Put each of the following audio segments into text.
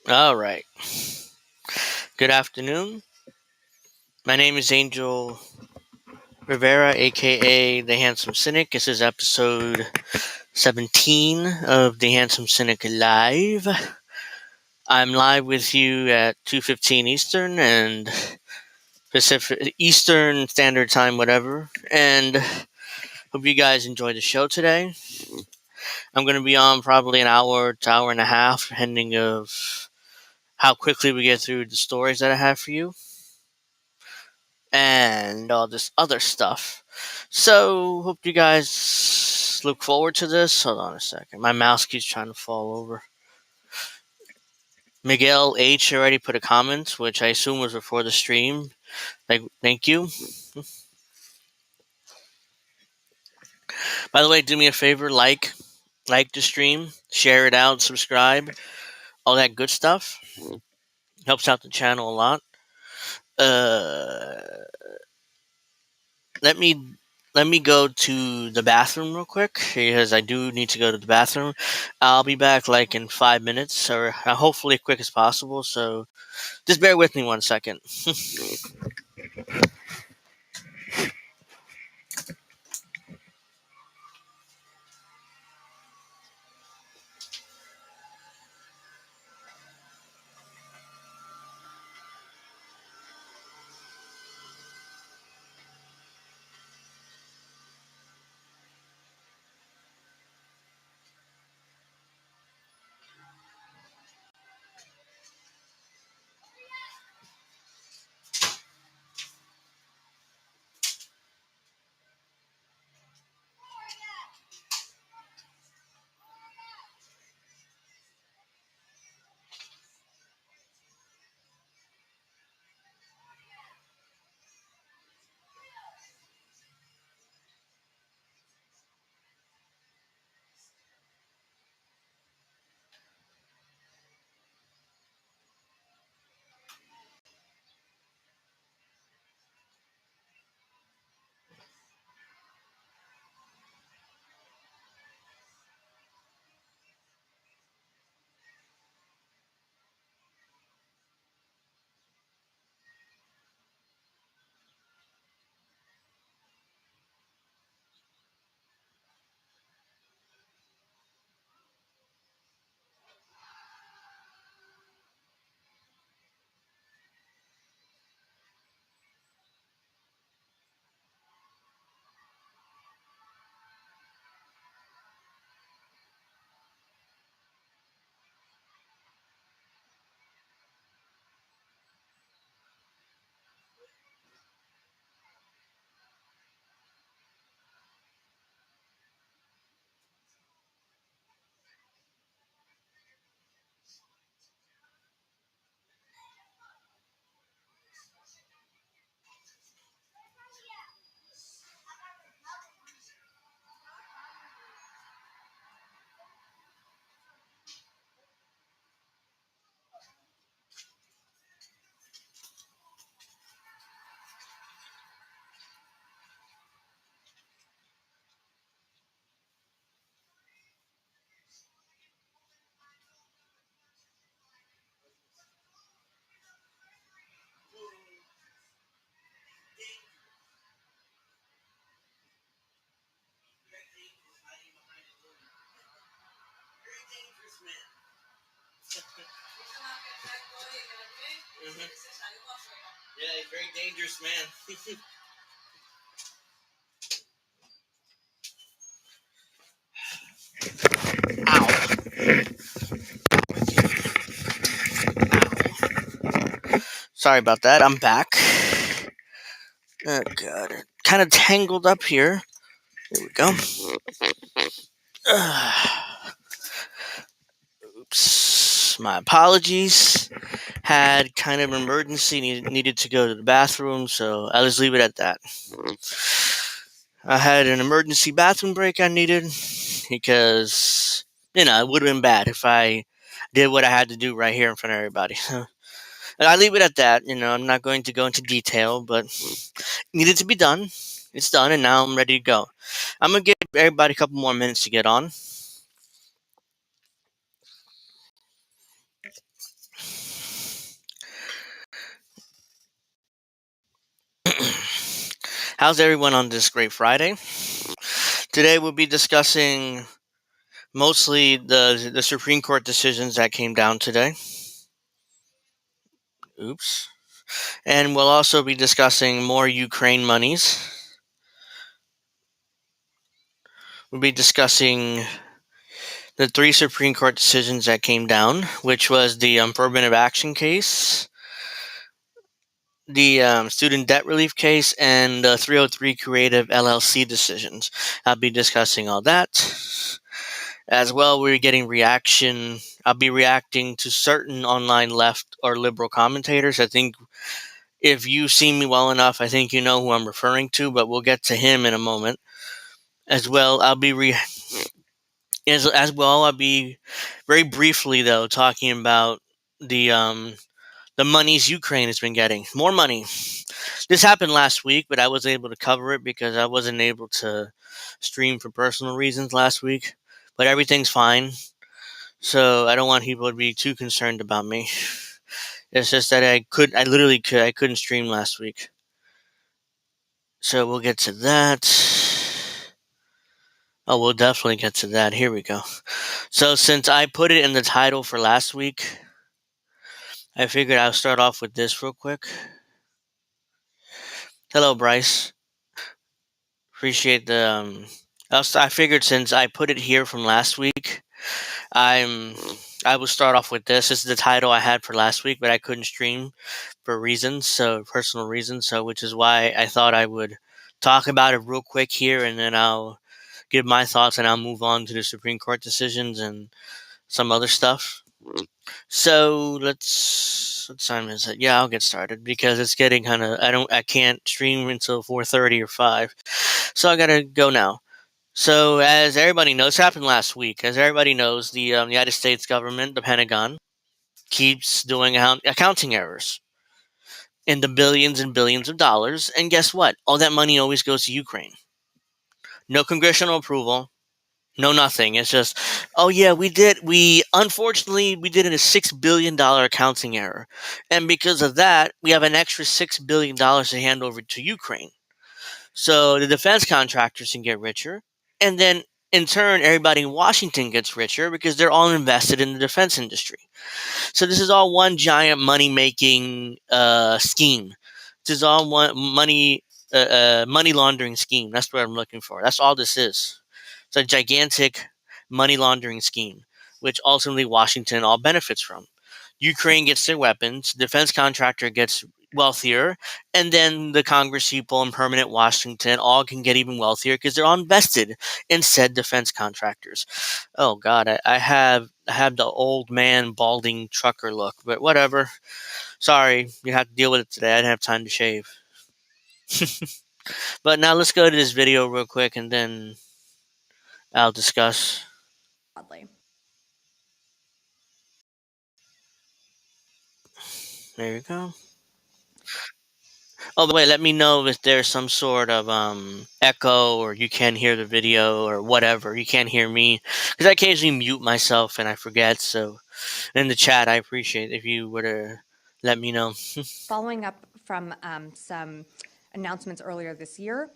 All right. Good afternoon. My name is Angel Rivera, aka the Handsome Cynic. This is episode 17 of the Handsome Cynic Live. I'm live with you at 2:15 Eastern and Pacific Eastern Standard Time, whatever. And hope you guys enjoy the show today. I'm going to be on probably an hour to hour and a half, depending of how quickly we get through the stories that I have for you. And all this other stuff. So, hope you guys look forward to this. Hold on a second. My mouse keeps trying to fall over. Miguel H already put a comment, which I assume was before the stream. Thank you. By the way, do me a favor, like the stream, share it out, subscribe, all that good stuff. Helps out the channel a lot. Uh, let me let me go to the bathroom real quick because I do need to go to the bathroom. I'll be back like in 5 minutes, or hopefully quick as possible. So just bear with me 1 second. Yeah, he's a very dangerous man. Sorry about that. I'm back. Oh god, kind of tangled up here. There we go. Oops. My apologies. Had kind of emergency, needed to go to the bathroom, so I'll just leave it at that. I had an emergency bathroom break I needed because, it would have been bad if I did what I had to do right here in front of everybody. And I leave it at that. I'm not going to go into detail, but it needed to be done. It's done, and now I'm ready to go. I'm going to give everybody a couple more minutes to get on. How's everyone on this great Friday? Today we'll be discussing mostly the Supreme Court decisions that came down today. Oops. And we'll also be discussing more Ukraine monies. We'll be discussing the 3 Supreme Court decisions that came down, which was the affirmative action case, the student debt relief case, and the 303 Creative LLC decisions. I'll be discussing all that. As well, we're getting reaction. I'll be reacting to certain online left or liberal commentators. I think if you've seen me well enough, I think you know who I'm referring to, but we'll get to him in a moment. As well, I'll be I'll be very briefly though talking about the monies Ukraine has been getting. More money. This happened last week, but I was able to cover it because I wasn't able to stream for personal reasons last week. But everything's fine. So I don't want people to be too concerned about me. It's just that I couldn't stream last week. So we'll get to that. Oh, we'll definitely get to that. Here we go. So since I put it in the title for last week, I figured I'll start off with this real quick. Hello, Bryce. Appreciate the. I figured since I put it here from last week, I'm. I will start off with this. This is the title I had for last week, but I couldn't stream for reasons, so personal reasons. So, which is why I thought I would talk about it real quick here, and then I'll give my thoughts, and I'll move on to the Supreme Court decisions and some other stuff. So what time is it? Yeah, I'll get started because it's getting kind of. I can't stream until 4:30 or 5, so I gotta go now. So as everybody knows, happened last week. As everybody knows, the United States government, the Pentagon, keeps doing accounting errors in the billions and billions of dollars. And guess what? All that money always goes to Ukraine. No congressional approval. No, nothing. It's just, oh yeah, unfortunately, we did a $6 billion accounting error. And because of that, we have an extra $6 billion to hand over to Ukraine. So the defense contractors can get richer. And then in turn, everybody in Washington gets richer because they're all invested in the defense industry. So this is all one giant money making scheme. This is all one money laundering scheme. That's what I'm looking for. That's all this is. It's a gigantic money laundering scheme, which ultimately Washington all benefits from. Ukraine gets their weapons, defense contractor gets wealthier, and then the Congress people in permanent Washington all can get even wealthier because they're all invested in said defense contractors. Oh God, I have the old man balding trucker look, but whatever. Sorry, you have to deal with it today. I didn't have time to shave. But now let's go to this video real quick and then I'll discuss. Broadly. There you go. Oh, by the way, let me know if there's some sort of echo or you can't hear the video or whatever. You can't hear me because I occasionally mute myself and I forget. So in the chat, I appreciate if you were to let me know. Following up from some announcements earlier this year,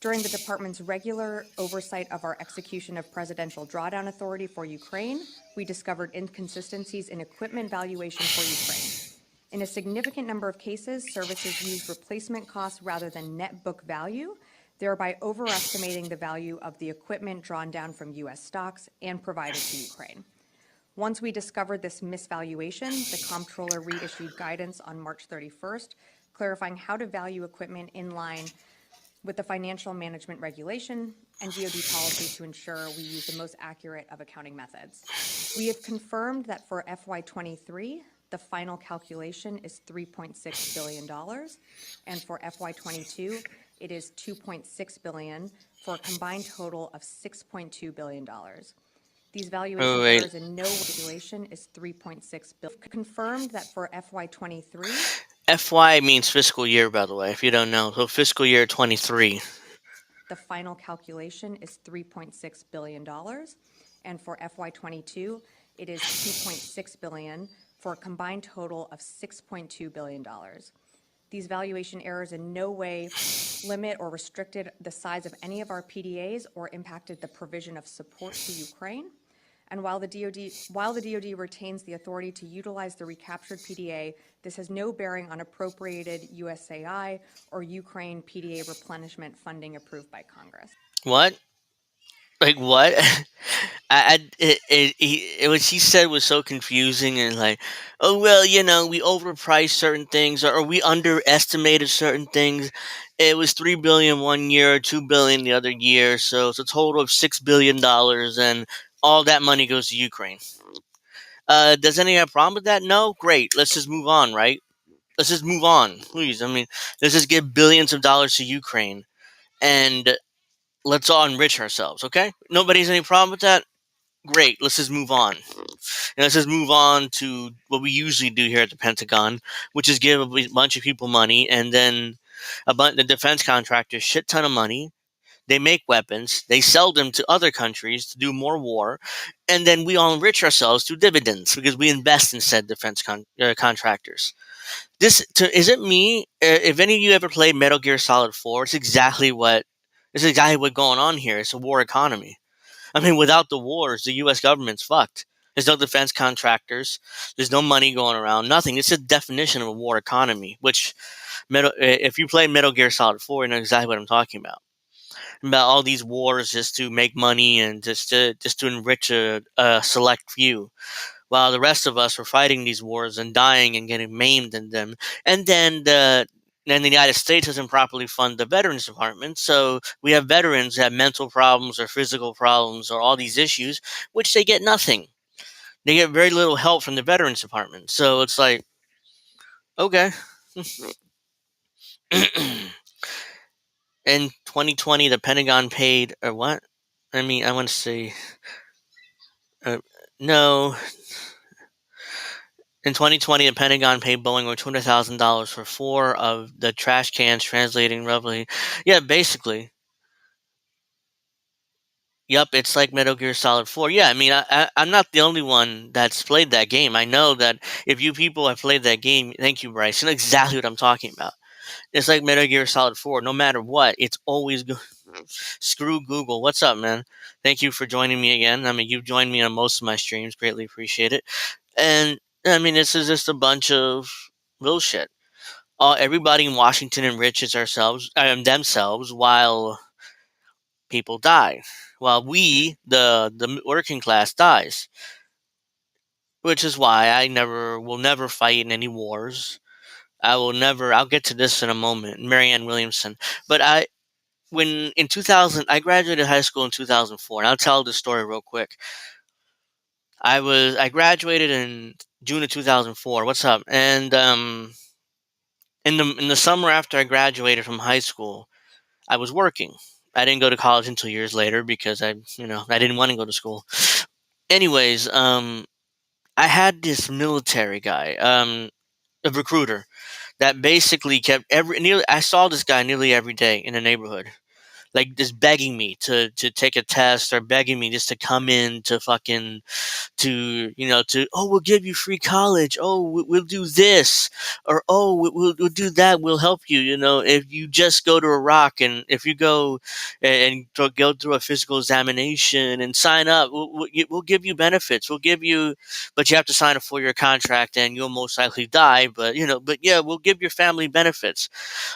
during the department's regular oversight of our execution of Presidential Drawdown Authority for Ukraine, we discovered inconsistencies in equipment valuation for Ukraine. In a significant number of cases, services used replacement costs rather than net book value, thereby overestimating the value of the equipment drawn down from U.S. stocks and provided to Ukraine. Once we discovered this misvaluation, the comptroller reissued guidance on March 31st, clarifying how to value equipment in line with the Financial Management Regulation and DoD policy to ensure we use the most accurate of accounting methods. We have confirmed that for FY23, the final calculation is $3.6 billion, and for FY22, it is $2.6 billion, for a combined total of $6.2 billion. These valuation errors in no regulation is $3.6 billion. Confirmed that for FY23, FY means fiscal year, by the way, if you don't know. So fiscal year 23. the final calculation is $3.6 billion, and for FY22, it is $2.6 billion, for a combined total of $6.2 billion. These valuation errors in no way limit or restricted the size of any of our PDAs or impacted the provision of support to Ukraine. And while the DoD retains the authority to utilize the recaptured PDA, this has no bearing on appropriated USAI or Ukraine PDA replenishment funding approved by Congress. What? Like what? What she said was so confusing and like, oh well, we overpriced certain things or we underestimated certain things. It was 3 billion one year, 2 billion the other year, so it's a total of $6 billion, and all that money goes to Ukraine. Does anyone have a problem with that? No, great. Let's just move on, right? Let's just move on, please. I mean, let's just give billions of dollars to Ukraine and let's all enrich ourselves, okay? Nobody's any problem with that? Great, let's just move on. And let's just move on to what we usually do here at the Pentagon, which is give a bunch of people money and then the defense contractors shit ton of money. They make weapons, they sell them to other countries to do more war, and then we all enrich ourselves through dividends because we invest in said defense contractors. Is it me? If any of you ever played Metal Gear Solid 4, it's exactly what's going on here. It's a war economy. I mean, without the wars, the U.S. government's fucked. There's no defense contractors. There's no money going around. Nothing. It's a definition of a war economy. If you play Metal Gear Solid 4, you know exactly what I'm talking about. About all these wars just to make money and just to enrich a select few, while the rest of us were fighting these wars and dying and getting maimed in them. And then the United States doesn't properly fund the Veterans Department, so we have veterans who have mental problems or physical problems or all these issues, which they get nothing. They get very little help from the Veterans Department. So it's like, okay. In 2020, the Pentagon paid, or what? I mean, I want to say, uh, no. In 2020, the Pentagon paid Boeing over $200,000 for 4 of the trash cans, translating roughly. Yeah, basically. Yep, it's like Metal Gear Solid 4. Yeah, I mean, I'm not the only one that's played that game. I know that if you people have played that game, thank you, Bryce. You know exactly what I'm talking about. It's like Metal Gear Solid 4. No matter what, it's always good. Screw Google. What's up, man? Thank you for joining me again. I mean, you've joined me on most of my streams. Greatly appreciate it. And, I mean, this is just a bunch of bullshit. Everybody in Washington enriches themselves while people die, while we, the working class, dies. Which is why I will never fight in any wars. I'll get to this in a moment, Marianne Williamson. But when in 2000, I graduated high school in 2004, and I'll tell the story real quick. I graduated in June of 2004. What's up? And in the summer after I graduated from high school, I was working. I didn't go to college until years later because I didn't want to go to school. Anyways, I had this military guy, a recruiter, that basically I saw this guy nearly every day in the neighborhood, like just begging me to take a test or begging me just to come in to fucking we'll give you free college, we'll do this, or we'll do that, we'll help you, if you just go to Iraq, and if you go and go through a physical examination and sign up, we'll give you benefits, but you have to sign a 4-year contract and you'll most likely die, but yeah, we'll give your family benefits.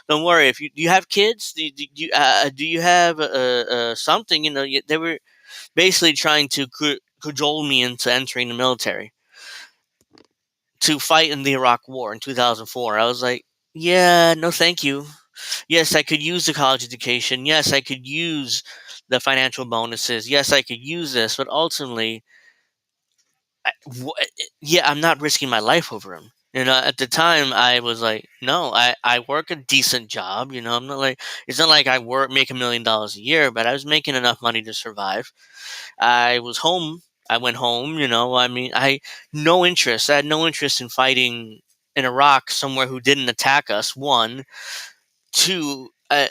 Don't worry. If do you have kids? Do you have something? They were basically trying to cajole me into entering the military to fight in the Iraq War in 2004. I was like, yeah, no, thank you. Yes, I could use the college education. Yes, I could use the financial bonuses. Yes, I could use this, but ultimately, I'm not risking my life over him. At the time, I was like, no, I work a decent job. I'm not like, it's not like make $1 million a year, but I was making enough money to survive. I was home. I went home. I mean, no interest. I had no interest in fighting in Iraq, somewhere who didn't attack us. One, two, I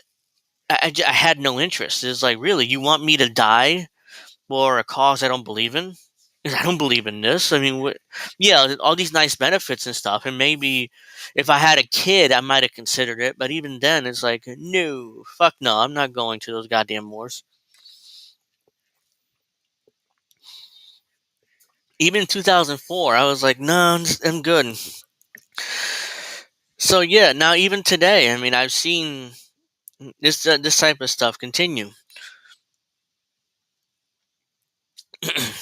had no interest. It's like, really, you want me to die for a cause I don't believe in? I don't believe in this. I mean, yeah, all these nice benefits and stuff, and maybe if I had a kid, I might have considered it. But even then, it's like, no, fuck no, I'm not going to those goddamn wars. Even in 2004, I was like, no, I'm good. So yeah, now even today, I mean, I've seen this type of stuff continue.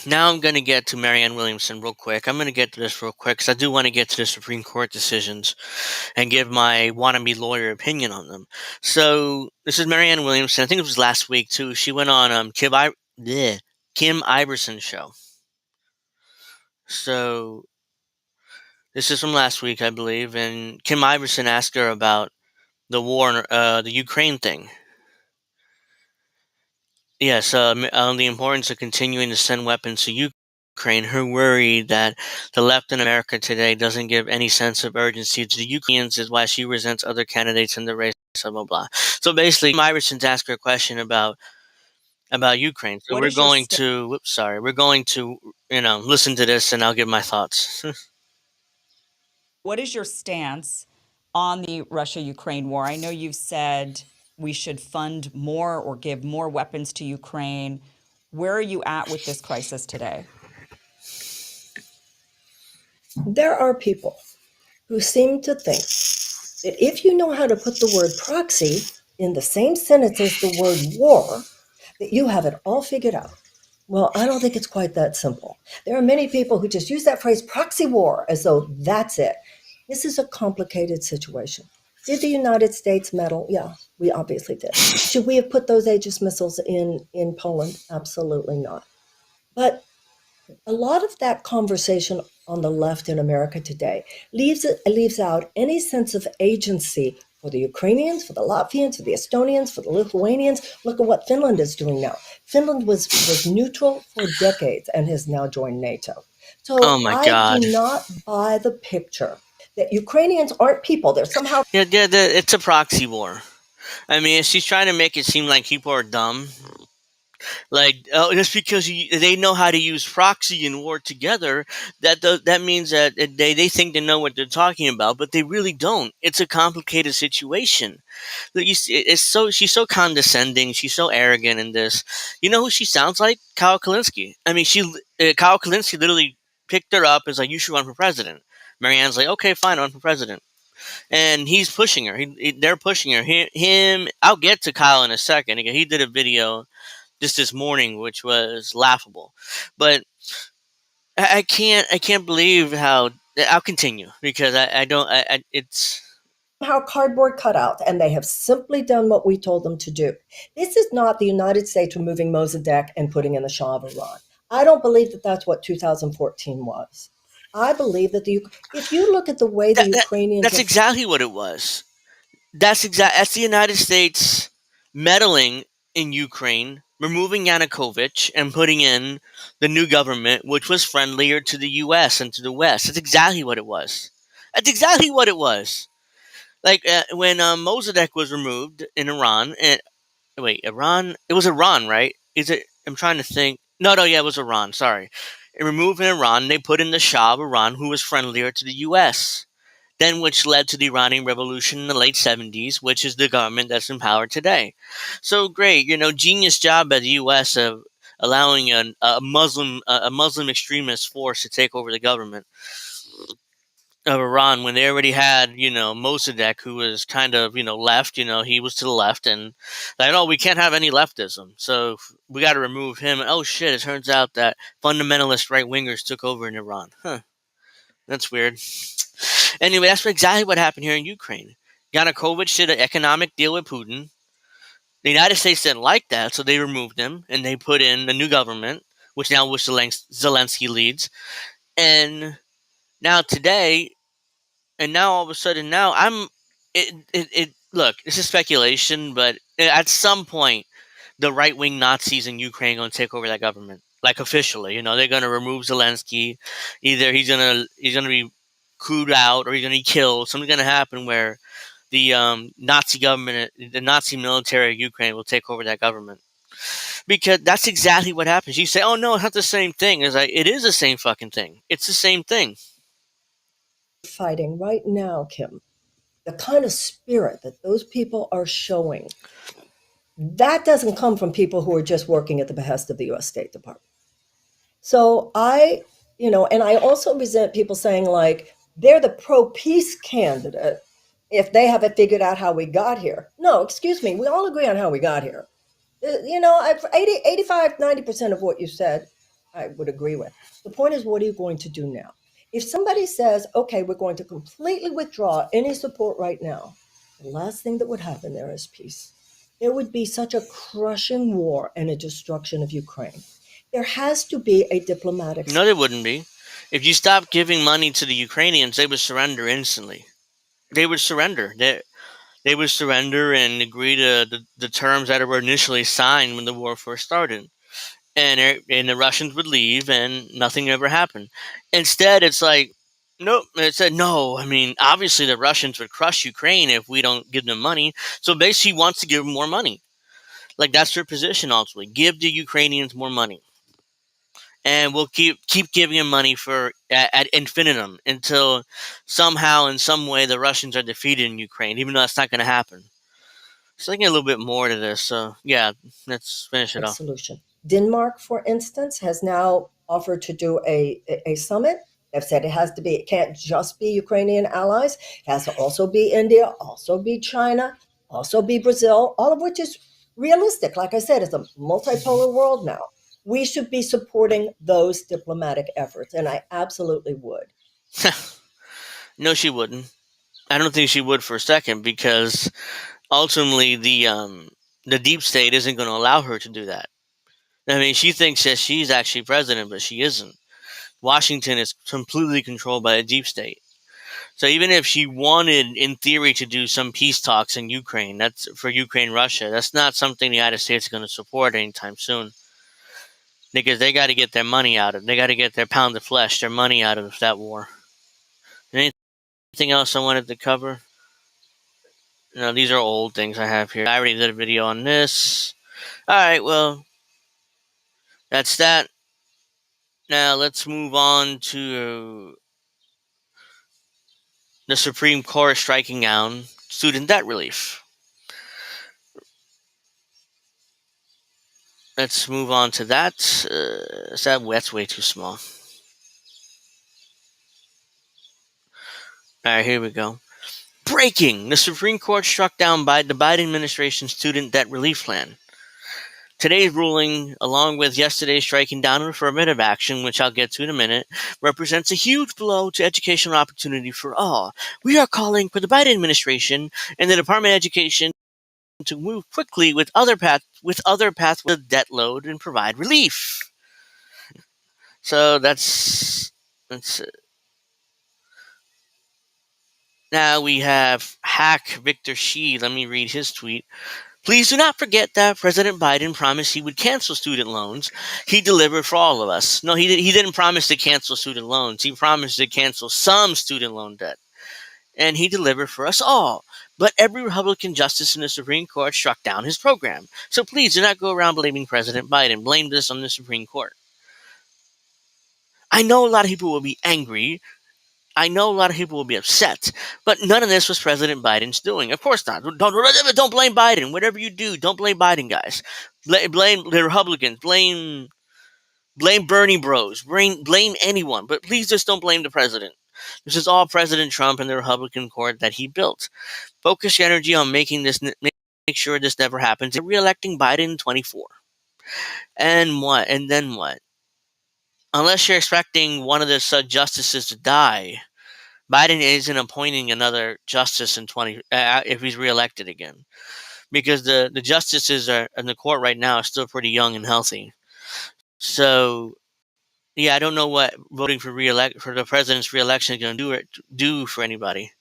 Now I'm going to get to Marianne Williamson real quick. I'm going to get to this real quick because I do want to get to the Supreme Court decisions and give my wannabe lawyer opinion on them. So this is Marianne Williamson. I think it was last week too. She went on Kim Iverson's show. So this is from last week, I believe, and Kim Iverson asked her about the war, the Ukraine thing. Yes, on the importance of continuing to send weapons to Ukraine. Her worry that the left in America today doesn't give any sense of urgency to the Ukrainians is why she resents other candidates in the race. Blah blah blah. So basically, Iverson's asked her a question about Ukraine. So What we're is your going to. Whoops, sorry. We're going to listen to this, and I'll give my thoughts. what is your stance on the Russia-Ukraine war? I know you've said we should fund more or give more weapons to Ukraine. Where are you at with this crisis today? There are people who seem to think that if you know how to put the word proxy in the same sentence as the word war, that you have it all figured out. Well, I don't think it's quite that simple. There are many people who just use that phrase proxy war as though that's it. This is a complicated situation. Did the United States meddle? Yeah, we obviously did. Should we have put those Aegis missiles in Poland? Absolutely not. But a lot of that conversation on the left in America today leaves out any sense of agency for the Ukrainians, for the Latvians, for the Estonians, for the Lithuanians. Look at what Finland is doing now. Finland was neutral for decades and has now joined NATO. Oh So my I do God. not buy the picture that Ukrainians aren't people. They're somehow Yeah, it's a proxy war. I mean, she's trying to make it seem like people are dumb. Like, oh, just because they know how to use proxy and war together, that means that they think they know what they're talking about, but they really don't. It's a complicated situation. Look, it's so she's so condescending. She's so arrogant in this. You know who she sounds like? Kyle Kalinske. I mean, Kyle Kalinske literally picked her up as like, you should run for president. Marianne's like, okay, fine, run for president, and he's pushing her. They're pushing her. Him. I'll get to Kyle in a second. He did a video just this morning, which was laughable. But I can't believe how. I'll continue because I don't. It's cardboard cutout, and they have simply done what we told them to do. This is not the United States removing Mossadegh and putting in the Shah of Iran. I don't believe that that's what 2014 was. I believe that if you look at the way the that, that Ukrainians that's have exactly what it was. That's the United States meddling in Ukraine, removing Yanukovych and putting in the new government, which was friendlier to the U.S. and to the West. That's exactly what it was. That's exactly what it was. Like when Mossadegh was removed in Iran, and wait, Iran? It was Iran, right? Is it? I'm trying to think. No, yeah, it was Iran. Sorry. It removed in Iran, they put in the Shah of Iran, who was friendlier to the U.S. Then, which led to the Iranian Revolution in the late 70s, which is the government that's in power today. So great, genius job by the U.S. of allowing a Muslim extremist force to take over the government of Iran when they already had, Mossadegh, who was kind of, left, he was to the left, and like, oh, we can't have any leftism, so we got to remove him. And oh shit, it turns out that fundamentalist right wingers took over in Iran. Huh, that's weird. Anyway, that's exactly what happened here in Ukraine. Yanukovych did an economic deal with Putin. The United States didn't like that, so they removed him and they put in a new government, which Zelensky leads. And now today, and now all of a sudden, now look, this is speculation, but at some point, the right wing Nazis in Ukraine are going to take over that government, like officially. They're going to remove Zelensky. Either he's gonna be cooed out or he's going to be killed. Something's going to happen where the Nazi government, the Nazi military of Ukraine will take over that government. Because that's exactly what happens. You say, "Oh no, it's not the same thing." It's like it is the same fucking thing. It's the same thing. Fighting right now, Kim, the kind of spirit that those people are showing, that doesn't come from people who are just working at the behest of the US State Department. So and I also resent people saying, like, they're the pro peace candidate if they haven't figured out how we got here. No, excuse me, we all agree on how we got here. 85, 90% of what you said, I would agree with. The point is, what are you going to do now? If somebody says, okay, we're going to completely withdraw any support right now, the last thing that would happen there is peace. There would be such a crushing war and a destruction of Ukraine. There has to be a diplomatic. No, there wouldn't be. If you stopped giving money to the Ukrainians, they would surrender instantly. They would surrender. They would surrender and agree to the terms that were initially signed when the war first started. And the Russians would leave, and nothing ever happened. Instead, it's like, nope. It said no. I mean, obviously, the Russians would crush Ukraine if we don't give them money. So basically, he wants to give them more money. Like that's their position ultimately. Give the Ukrainians more money, and we'll keep giving them money for at infinitum until somehow, in some way, the Russians are defeated in Ukraine. Even though that's not going to happen. So I get a little bit more to this. So yeah, let's finish it off. Solution. Denmark, for instance, has now offered to do a summit. They've said it can't just be Ukrainian allies. It has to also be India, also be China, also be Brazil, all of which is realistic. Like I said, it's a multipolar world now. We should be supporting those diplomatic efforts, and I absolutely would. No, she wouldn't. I don't think she would for a second because ultimately the deep state isn't going to allow her to do that. I mean, she thinks that she's actually president, but she isn't. Washington is completely controlled by the deep state. So even if she wanted, in theory, to do some peace talks in Ukraine, that's for Ukraine, Russia, that's not something the United States is going to support anytime soon. Because they got to get their money out of it. They got to get their pound of flesh, their money out of that war. Anything else I wanted to cover? No, these are old things I have here. I already did a video on this. Alright, well, that's that. Now let's move on to the Supreme Court striking down student debt relief. Let's move on to that. That's way too small. Alright, here we go. Breaking! The Supreme Court struck down by the Biden administration student debt relief plan. Today's ruling, along with yesterday's striking down of affirmative action, which I'll get to in a minute, represents a huge blow to educational opportunity for all. We are calling for the Biden administration and the Department of Education to move quickly with other paths with the debt load and provide relief. So that's now we have hack Victor Shi. Let me read his tweet. Please do not forget that President Biden promised he would cancel student loans. He delivered for all of us. No, he didn't promise to cancel student loans. He promised to cancel some student loan debt. And he delivered for us all. But every Republican justice in the Supreme Court struck down his program. So please do not go around blaming President Biden. Blame this on the Supreme Court. I know a lot of people will be angry. I know a lot of people will be upset, but none of this was President Biden's doing. Of course not. Don't blame Biden. Whatever you do, don't blame Biden, guys. Blame the Republicans. Blame Bernie Bros. Blame anyone, but please just don't blame the president. This is all President Trump and the Republican court that he built. Focus your energy on make sure this never happens. They're reelecting Biden in 24. And what? And then what? Unless you're expecting one of the justices to die, Biden isn't appointing another justice in if he's reelected again, because the justices are in the court right now are still pretty young and healthy. So, yeah, I don't know what voting for the president's reelection is going to do for anybody.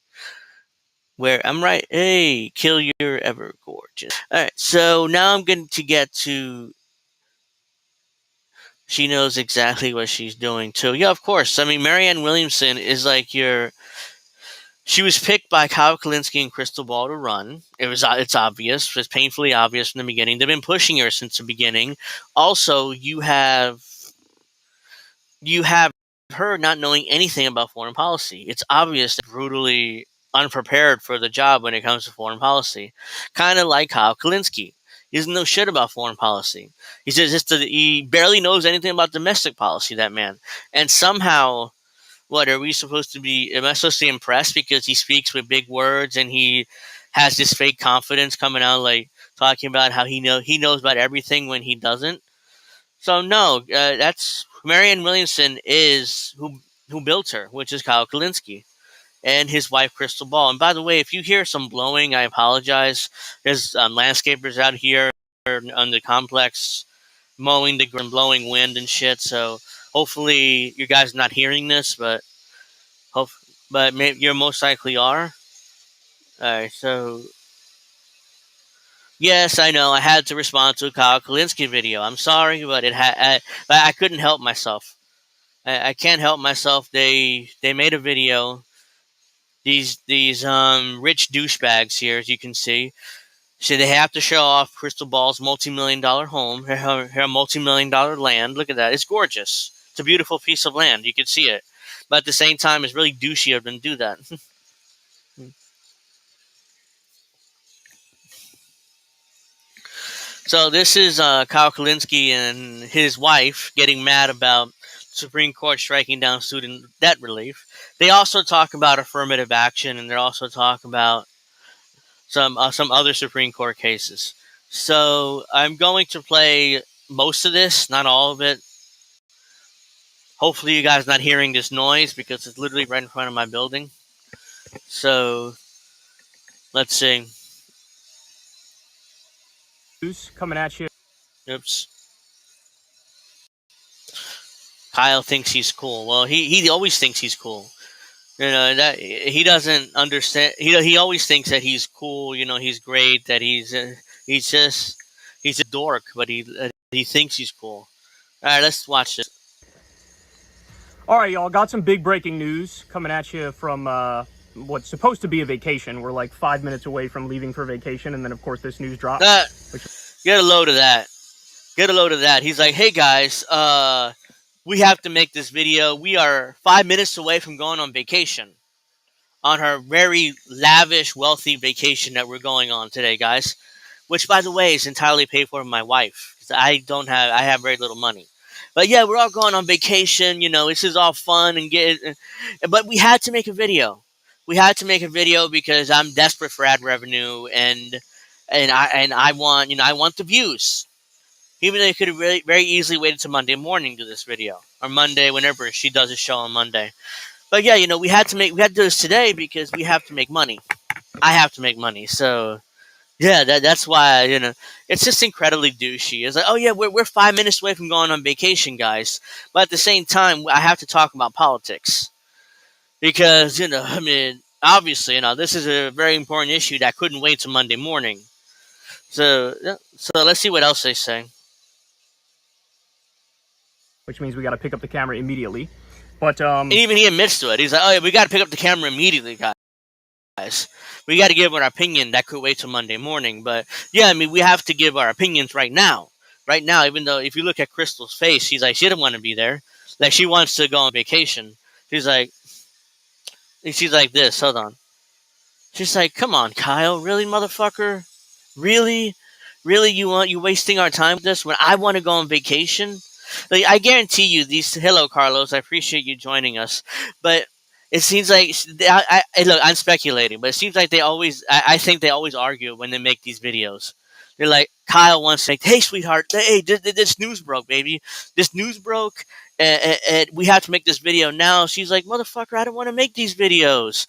Where I'm right, hey, kill your ever gorgeous. All right, so now I'm going to get to. She knows exactly what she's doing too. Yeah, of course. I mean, Marianne Williamson is like your She was picked by Kyle Kalinske and Crystal Ball to run. It's obvious. It's painfully obvious from the beginning. They've been pushing her since the beginning. Also, you have her not knowing anything about foreign policy. It's obvious that brutally unprepared for the job when it comes to foreign policy. Kind of like Kyle Kalinske. He doesn't know shit about foreign policy. He barely knows anything about domestic policy, that man. And somehow, what are we supposed to be? Am I supposed to be impressed because he speaks with big words and he has this fake confidence coming out, like talking about how he knows about everything when he doesn't? So no, that's Marianne Williamson is who built her, which is Kyle Kalinske and his wife Crystal Ball. And by the way, if you hear some blowing, I apologize. There's landscapers out here on the complex mowing the ground, blowing wind and shit. So hopefully you guys are not hearing this, but hope, but maybe you most likely are. All right, so yes, I know I had to respond to a Kyle Kalinske video. I'm sorry, but but I couldn't help myself. I can't help myself. They made a video. These rich douchebags here, as you can see, so they have to show off Crystal Ball's multi-million-dollar home, her multi-million-dollar land. Look at that; it's gorgeous. It's a beautiful piece of land. You can see it, but at the same time, it's really douchey of them to do that. So this is Kyle Kalinske and his wife getting mad about Supreme Court striking down student debt relief. They also talk about affirmative action, and they also talk about some other Supreme Court cases. So I'm going to play most of this, not all of it. Hopefully, you guys not hearing this noise because it's literally right in front of my building. So let's see. Coming at you. Oops. Kyle thinks he's cool. Well, he always thinks he's cool. You know that he doesn't understand. He always thinks that he's cool. You know, he's great. That he's just he's a dork, but he thinks he's cool. All right, let's watch this. All right, y'all. Got some big breaking news coming at you from what's supposed to be a vacation. We're like 5 minutes away from leaving for vacation, and then of course this news drops. Get a load of that. Get a load of that. He's like, hey guys, we have to make this video. We are 5 minutes away from going on vacation. On her very lavish, wealthy vacation that we're going on today, guys. Which, by the way, is entirely paid for by my wife. 'Cause I have very little money. But yeah, we're all going on vacation. You know, this is all fun but we had to make a video. We had to make a video because I'm desperate for ad revenue, and I want I want the views. Even though you could have very easily waited to Monday morning to do this video, or Monday, whenever she does a show on Monday. But yeah, we had to do this today because we have to make money. I have to make money, so yeah, that's why it's just incredibly douchey. It's like, oh yeah, we're 5 minutes away from going on vacation, guys, but at the same time, I have to talk about politics because I mean, obviously, this is a very important issue that couldn't wait till Monday morning. So yeah, so let's see what else they say. Which means we got to pick up the camera immediately. But And even he admits to it. He's like, oh yeah, we got to pick up the camera immediately, guys. We got to give our opinion. That could wait till Monday morning. But yeah, I mean, we have to give our opinions right now. Right now, even though if you look at Crystal's face, she's like, she didn't want to be there. Like, she wants to go on vacation. She's like this. Hold on. She's like, come on, Kyle. Really, motherfucker? Really? Really, you wasting our time with this when I want to go on vacation? Like, I guarantee you, hello, Carlos. I appreciate you joining us. But it seems like, look, I'm speculating, but it seems like I think they always argue when they make these videos. They're like, Kyle wants to say, hey, sweetheart, hey, this news broke, baby. This news broke, and we have to make this video now. She's like, motherfucker, I don't want to make these videos.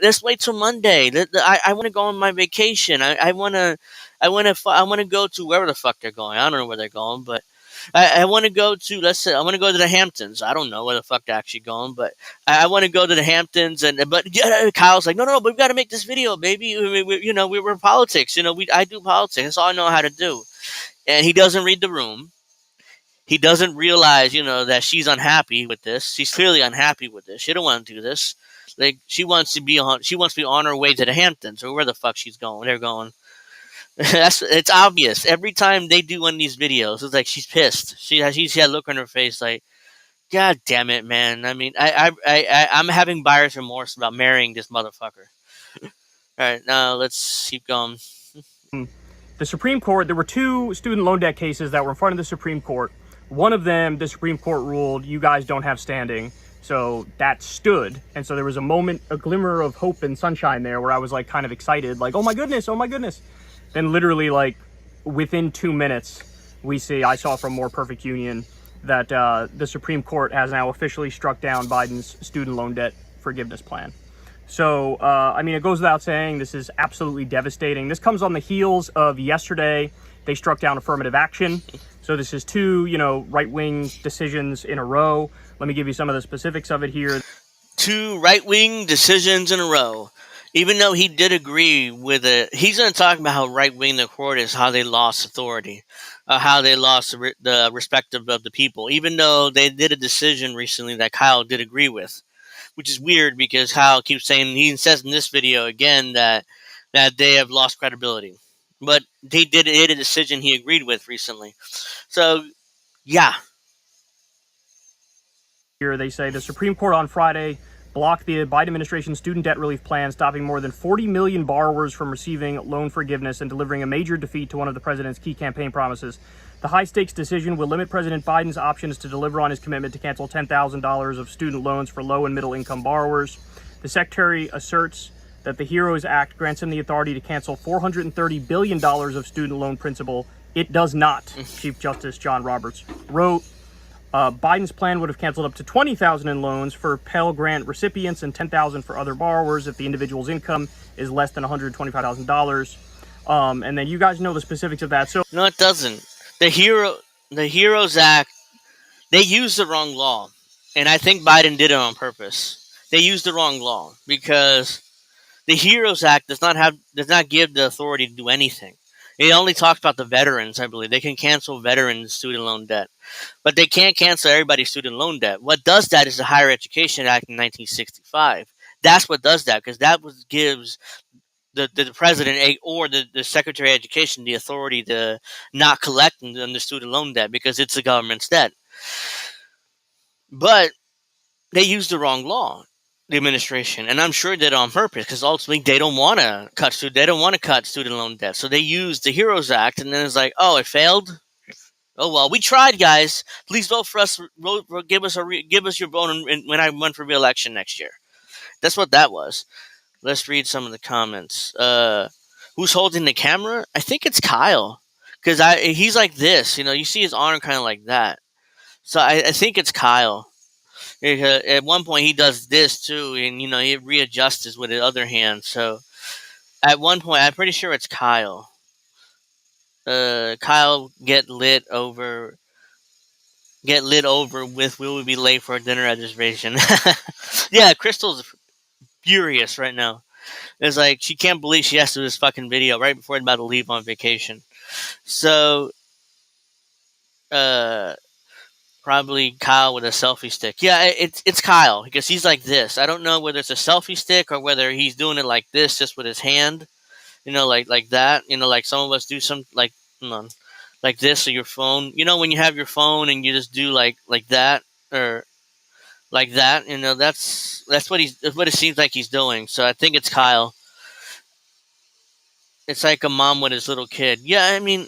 Let's wait till Monday. I want to go on my vacation. I want to go to wherever the fuck they're going. I don't know where they're going, but I want to go to, let's say, I want to go to the Hamptons. I don't know where the fuck they're actually going, but I want to go to the Hamptons. But Kyle's like, no, but we've got to make this video, baby. We're politics. I do politics. That's all I know how to do. And he doesn't read the room. he doesn't realize, that she's unhappy with this. She's clearly unhappy with this. She don't want to do this. Like, she wants to be on her way to the Hamptons, or where the fuck she's going. They're going. It's obvious. Every time they do one of these videos, it's like she's pissed. She's got a look on her face like, God damn it, man. I mean, I'm having buyer's remorse about marrying this motherfucker. All right, now let's keep going. The Supreme Court, there were 2 student loan debt cases that were in front of the Supreme Court. One of them, the Supreme Court ruled, you guys don't have standing. So that stood. And so there was a glimmer of hope and sunshine there where I was like kind of excited, like, oh my goodness. Then literally like within 2 minutes, I saw from More Perfect Union that the Supreme Court has now officially struck down Biden's student loan debt forgiveness plan. So, I mean, it goes without saying, this is absolutely devastating. This comes on the heels of yesterday. They struck down affirmative action. So this is 2, right-wing decisions in a row. Let me give you some of the specifics of it here. 2 right-wing decisions in a row. Even though he did agree with it, he's going to talk about how right-wing the court is, how they lost authority, how they lost the respect of the people, even though they did a decision recently that Kyle did agree with. Which is weird because Kyle keeps saying, he says in this video again that they have lost credibility. But they did a decision he agreed with recently. So, yeah. Here they say the Supreme Court on Friday blocked the Biden administration's student debt relief plan, stopping more than 40 million borrowers from receiving loan forgiveness and delivering a major defeat to one of the president's key campaign promises. The high-stakes decision will limit President Biden's options to deliver on his commitment to cancel $10,000 of student loans for low- and middle-income borrowers. The secretary asserts that the HEROES Act grants him the authority to cancel $430 billion of student loan principal. It does not, Chief Justice John Roberts wrote. Biden's plan would have canceled up to $20,000 in loans for Pell Grant recipients and $10,000 for other borrowers if the individual's income is less than $125,000. And then you guys know the specifics of that. So No, it doesn't. The HEROES Act, they used the wrong law. And I think Biden did it on purpose. They used the wrong law because the HEROES Act does not give the authority to do anything. It only talks about the veterans, I believe. They can cancel veterans' student loan debt. But they can't cancel everybody's student loan debt. What does that is the Higher Education Act in 1965. That's what does that, because that gives the president or the Secretary of Education the authority to not collect on the student loan debt because it's the government's debt. But they used the wrong law, the administration, and I'm sure they did it on purpose because ultimately they don't want to cut student loan debt. So they used the HEROES Act, and then it's like, oh, it failed. Oh well, we tried, guys. Please vote for us. Give us your vote when I run for re-election next year. That's what that was. Let's read some of the comments. Who's holding the camera? I think it's Kyle, because he's like this. You see his arm kind of like that. So I think it's Kyle. At one point he does this too, and he readjusts with his other hand. So at one point, I'm pretty sure it's Kyle. Kyle get lit over with will we be late for a dinner reservation. Yeah, Crystal's furious right now. It's like she can't believe she has to do this fucking video right before I'm about to leave on vacation. So probably Kyle with a selfie stick. Yeah, it's Kyle because he's like this. I don't know whether it's a selfie stick or whether he's doing it like this just with his hand. Like that. Like some of us do some like this or your phone. When you have your phone and you just do like that or like that. That's what it seems like he's doing. So I think it's Kyle. It's like a mom with his little kid. Yeah, I mean,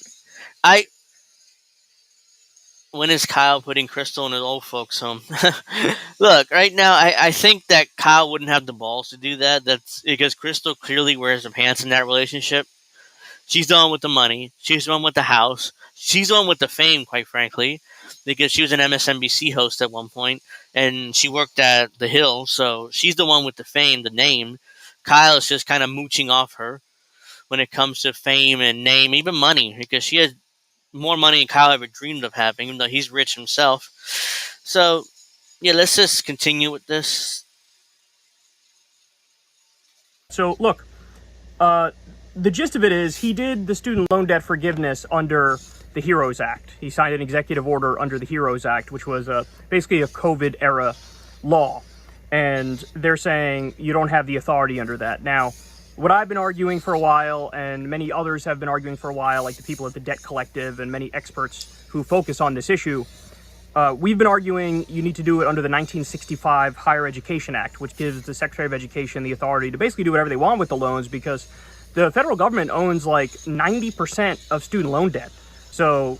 when is Kyle putting Crystal in an old folks home? Look, right now, I think that Kyle wouldn't have the balls to do that. That's because Crystal clearly wears her pants in that relationship. She's the one with the money. She's the one with the house. She's the one with the fame, quite frankly, because she was an MSNBC host at one point, and she worked at The Hill, so she's the one with the fame, the name. Kyle is just kind of mooching off her when it comes to fame and name, even money, because she has more money than Kyle ever dreamed of having, even though he's rich himself. So, yeah, let's just continue with this. So, look, the gist of it is he did the student loan debt forgiveness under the HEROES Act. He signed an executive order under the HEROES Act, which was basically a COVID era law. And they're saying you don't have the authority under that. Now, what I've been arguing for a while, and many others have been arguing for a while, like the people at the Debt Collective and many experts who focus on this issue, we've been arguing you need to do it under the 1965 Higher Education Act, which gives the Secretary of Education the authority to basically do whatever they want with the loans, because the federal government owns like 90% of student loan debt. So,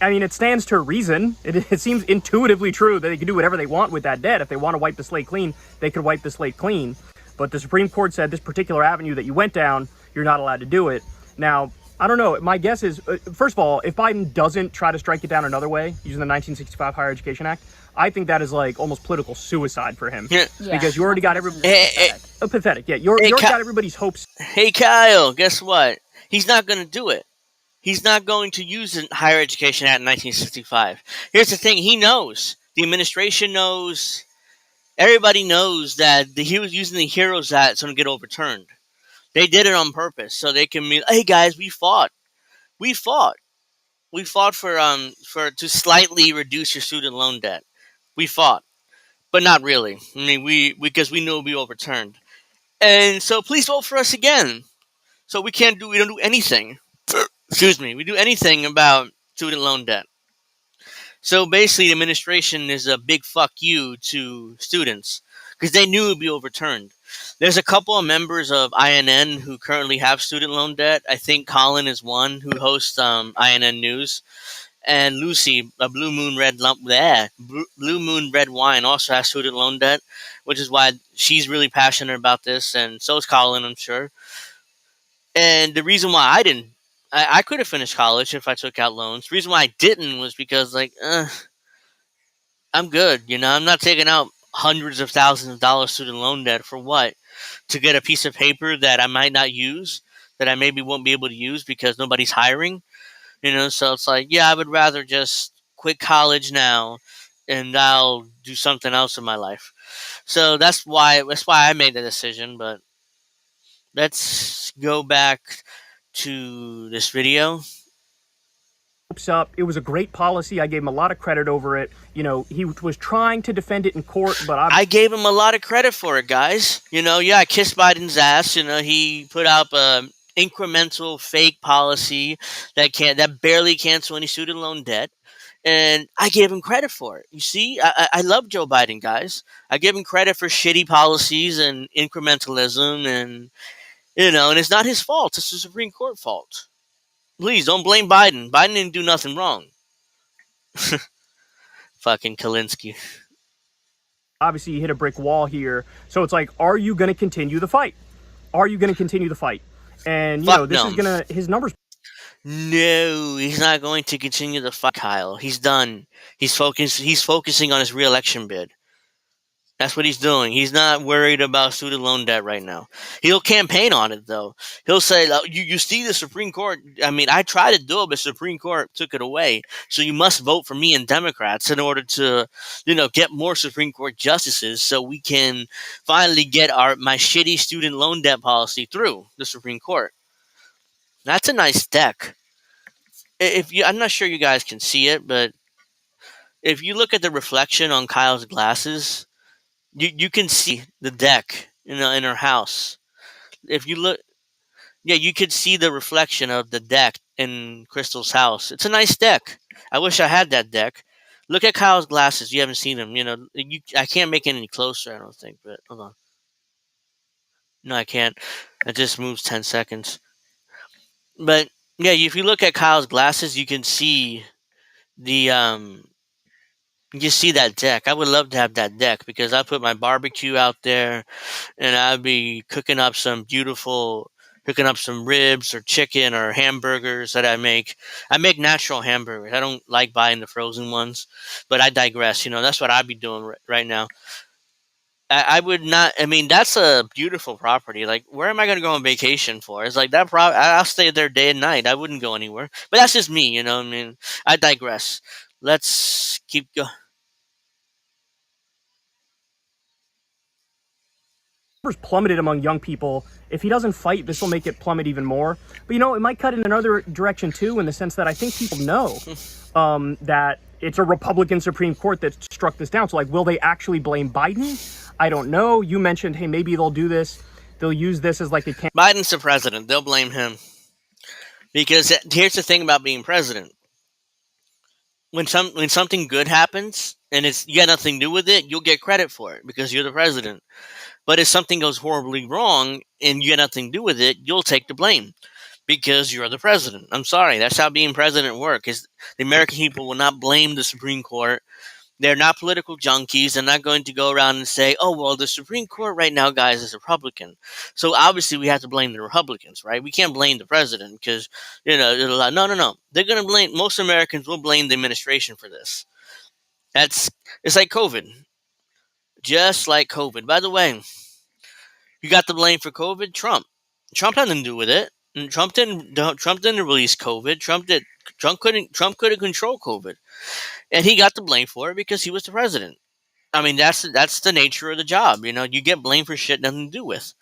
I mean, it stands to reason. It seems intuitively true that they can do whatever they want with that debt. If they want to wipe the slate clean, they could wipe the slate clean. But the Supreme Court said this particular avenue that you went down, you're not allowed to do it. Now, I don't know. My guess is, first of all, if Biden doesn't try to strike it down another way, using the 1965 Higher Education Act, I think that is like almost political suicide for him. Yeah. Because you already got everybody... pathetic. Yeah, you already got everybody's hopes. Hey, Kyle, guess what? He's not going to do it. He's not going to use the Higher Education Act in 1965. Here's the thing. He knows. The administration knows. Everybody knows that he was using the HEROES Act so to get overturned. They did it on purpose so they can be, hey guys, we fought. We fought for to slightly reduce your student loan debt. We fought, but not really. I mean, because we knew it would be overturned. And so please vote for us again. So we don't do anything. Excuse me. We do anything about student loan debt. So basically, the administration is a big fuck you to students because they knew it would be overturned. There's a couple of members of INN who currently have student loan debt. I think Colin is one who hosts INN News. And Lucy, a Blue Moon Red Wine, also has student loan debt, which is why she's really passionate about this, and so is Colin, I'm sure. And the reason why I didn't, I could have finished college if I took out loans. The reason why I didn't was because, I'm good, I'm not taking out hundreds of thousands of dollars student loan debt for what? To get a piece of paper that I might not use, that I maybe won't be able to use because nobody's hiring. So it's like, yeah, I would rather just quit college now and I'll do something else in my life. So that's why I made the decision. But let's go back to this video. Up. It was a great policy. I gave him a lot of credit over it. He was trying to defend it in court, but I gave him a lot of credit for it, guys. I kissed Biden's ass. He put up a incremental fake policy that barely cancel any student loan debt, and I gave him credit for it. You see, I love Joe Biden, guys. I give him credit for shitty policies and incrementalism, and and it's not his fault. It's the Supreme Court fault. Please don't blame Biden. Biden didn't do nothing wrong. Fucking Kalinske. Obviously, you hit a brick wall here. So it's like, are you going to continue the fight? Are you going to continue the fight? And, this is going to... His numbers... No, he's not going to continue the fight, Kyle. He's done. He's focusing on his re-election bid. That's what he's doing. He's not worried about student loan debt right now. He'll campaign on it, though. He'll say, you see the Supreme Court. I mean, I tried to do it, but the Supreme Court took it away. So you must vote for me and Democrats in order to, get more Supreme Court justices so we can finally get my shitty student loan debt policy through the Supreme Court. That's a nice deck. I'm not sure you guys can see it, but if you look at the reflection on Kyle's glasses, you can see the deck, in her house. If you look, you could see the reflection of the deck in Crystal's house. It's a nice deck. I wish I had that deck. Look at Kyle's glasses. You haven't seen them. I can't make it any closer, I don't think, but hold on. No, I can't. It just moves 10 seconds. But, yeah, if you look at Kyle's glasses, you can see you see that deck. I would love to have that deck because I put my barbecue out there and I'd be cooking up some ribs or chicken or hamburgers that I make. I make natural hamburgers. I don't like buying the frozen ones, but I digress. That's what I'd be doing right now. I would not. I mean, that's a beautiful property. Like, where am I going to go on vacation for? It's like that. I'll stay there day and night. I wouldn't go anywhere. But that's just me. I mean, I digress. Let's keep going. plummeted among young people. If he doesn't fight, this will make it plummet even more. But it might cut in another direction too, in the sense that I think people know that it's a Republican Supreme Court that struck this down. So will they actually blame Biden? I don't know. You mentioned, hey, maybe they'll do this. They'll use this as a Biden's the president. They'll blame him. Because here's the thing about being president. When something good happens and you got nothing to do with it, you'll get credit for it because you're the president. But if something goes horribly wrong and you got nothing to do with it, you'll take the blame because you're the president. I'm sorry, that's how being president works. Is the American people will not blame the Supreme Court. They're not political junkies. They're not going to go around and say, "Oh, well, the Supreme Court right now, guys, is Republican, so obviously we have to blame the Republicans, right? We can't blame the president because no. They're going to blame. Most Americans will blame the administration for this. It's like COVID, just like COVID. By the way, you got the blame for COVID? Trump had nothing to do with it. And Trump didn't release COVID. Trump couldn't control COVID. And he got the blame for it because he was the president. I mean, that's the nature of the job. You get blamed for shit nothing to do with.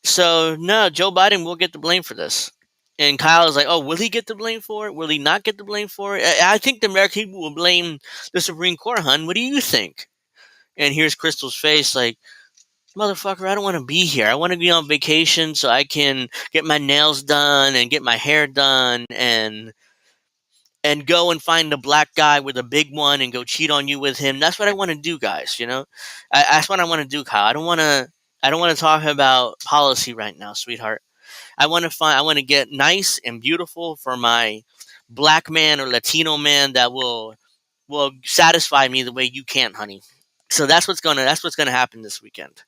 So no, Joe Biden will get the blame for this. And Kyle is like, oh, will he get the blame for it? Will he not get the blame for it? I think the American people will blame the Supreme Court, hun. What do you think? And here's Crystal's face like, motherfucker, I don't want to be here. I want to be on vacation so I can get my nails done and get my hair done and go and find a black guy with a big one and go cheat on you with him. That's what I want to do, guys. That's what I want to do, Kyle. I don't want to talk about policy right now, sweetheart. I want to get nice and beautiful for my black man or Latino man that will satisfy me the way you can't, honey. So that's what's gonna happen this weekend.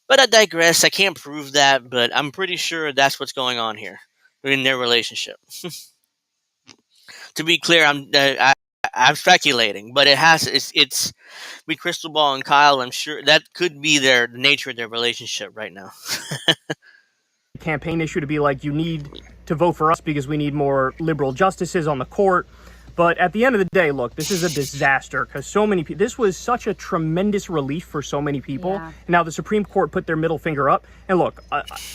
But I digress. I can't prove that, but I'm pretty sure that's what's going on here in their relationship. To be clear, I'm speculating, but it's with Crystal Ball and Kyle. I'm sure that could be the nature of their relationship right now. campaign issue to be like, you need to vote for us because we need more liberal justices on the court. But at the end of the day, look, this is a disaster because so many people, this was such a tremendous relief for so many people. Yeah. Now the Supreme Court put their middle finger up. And look,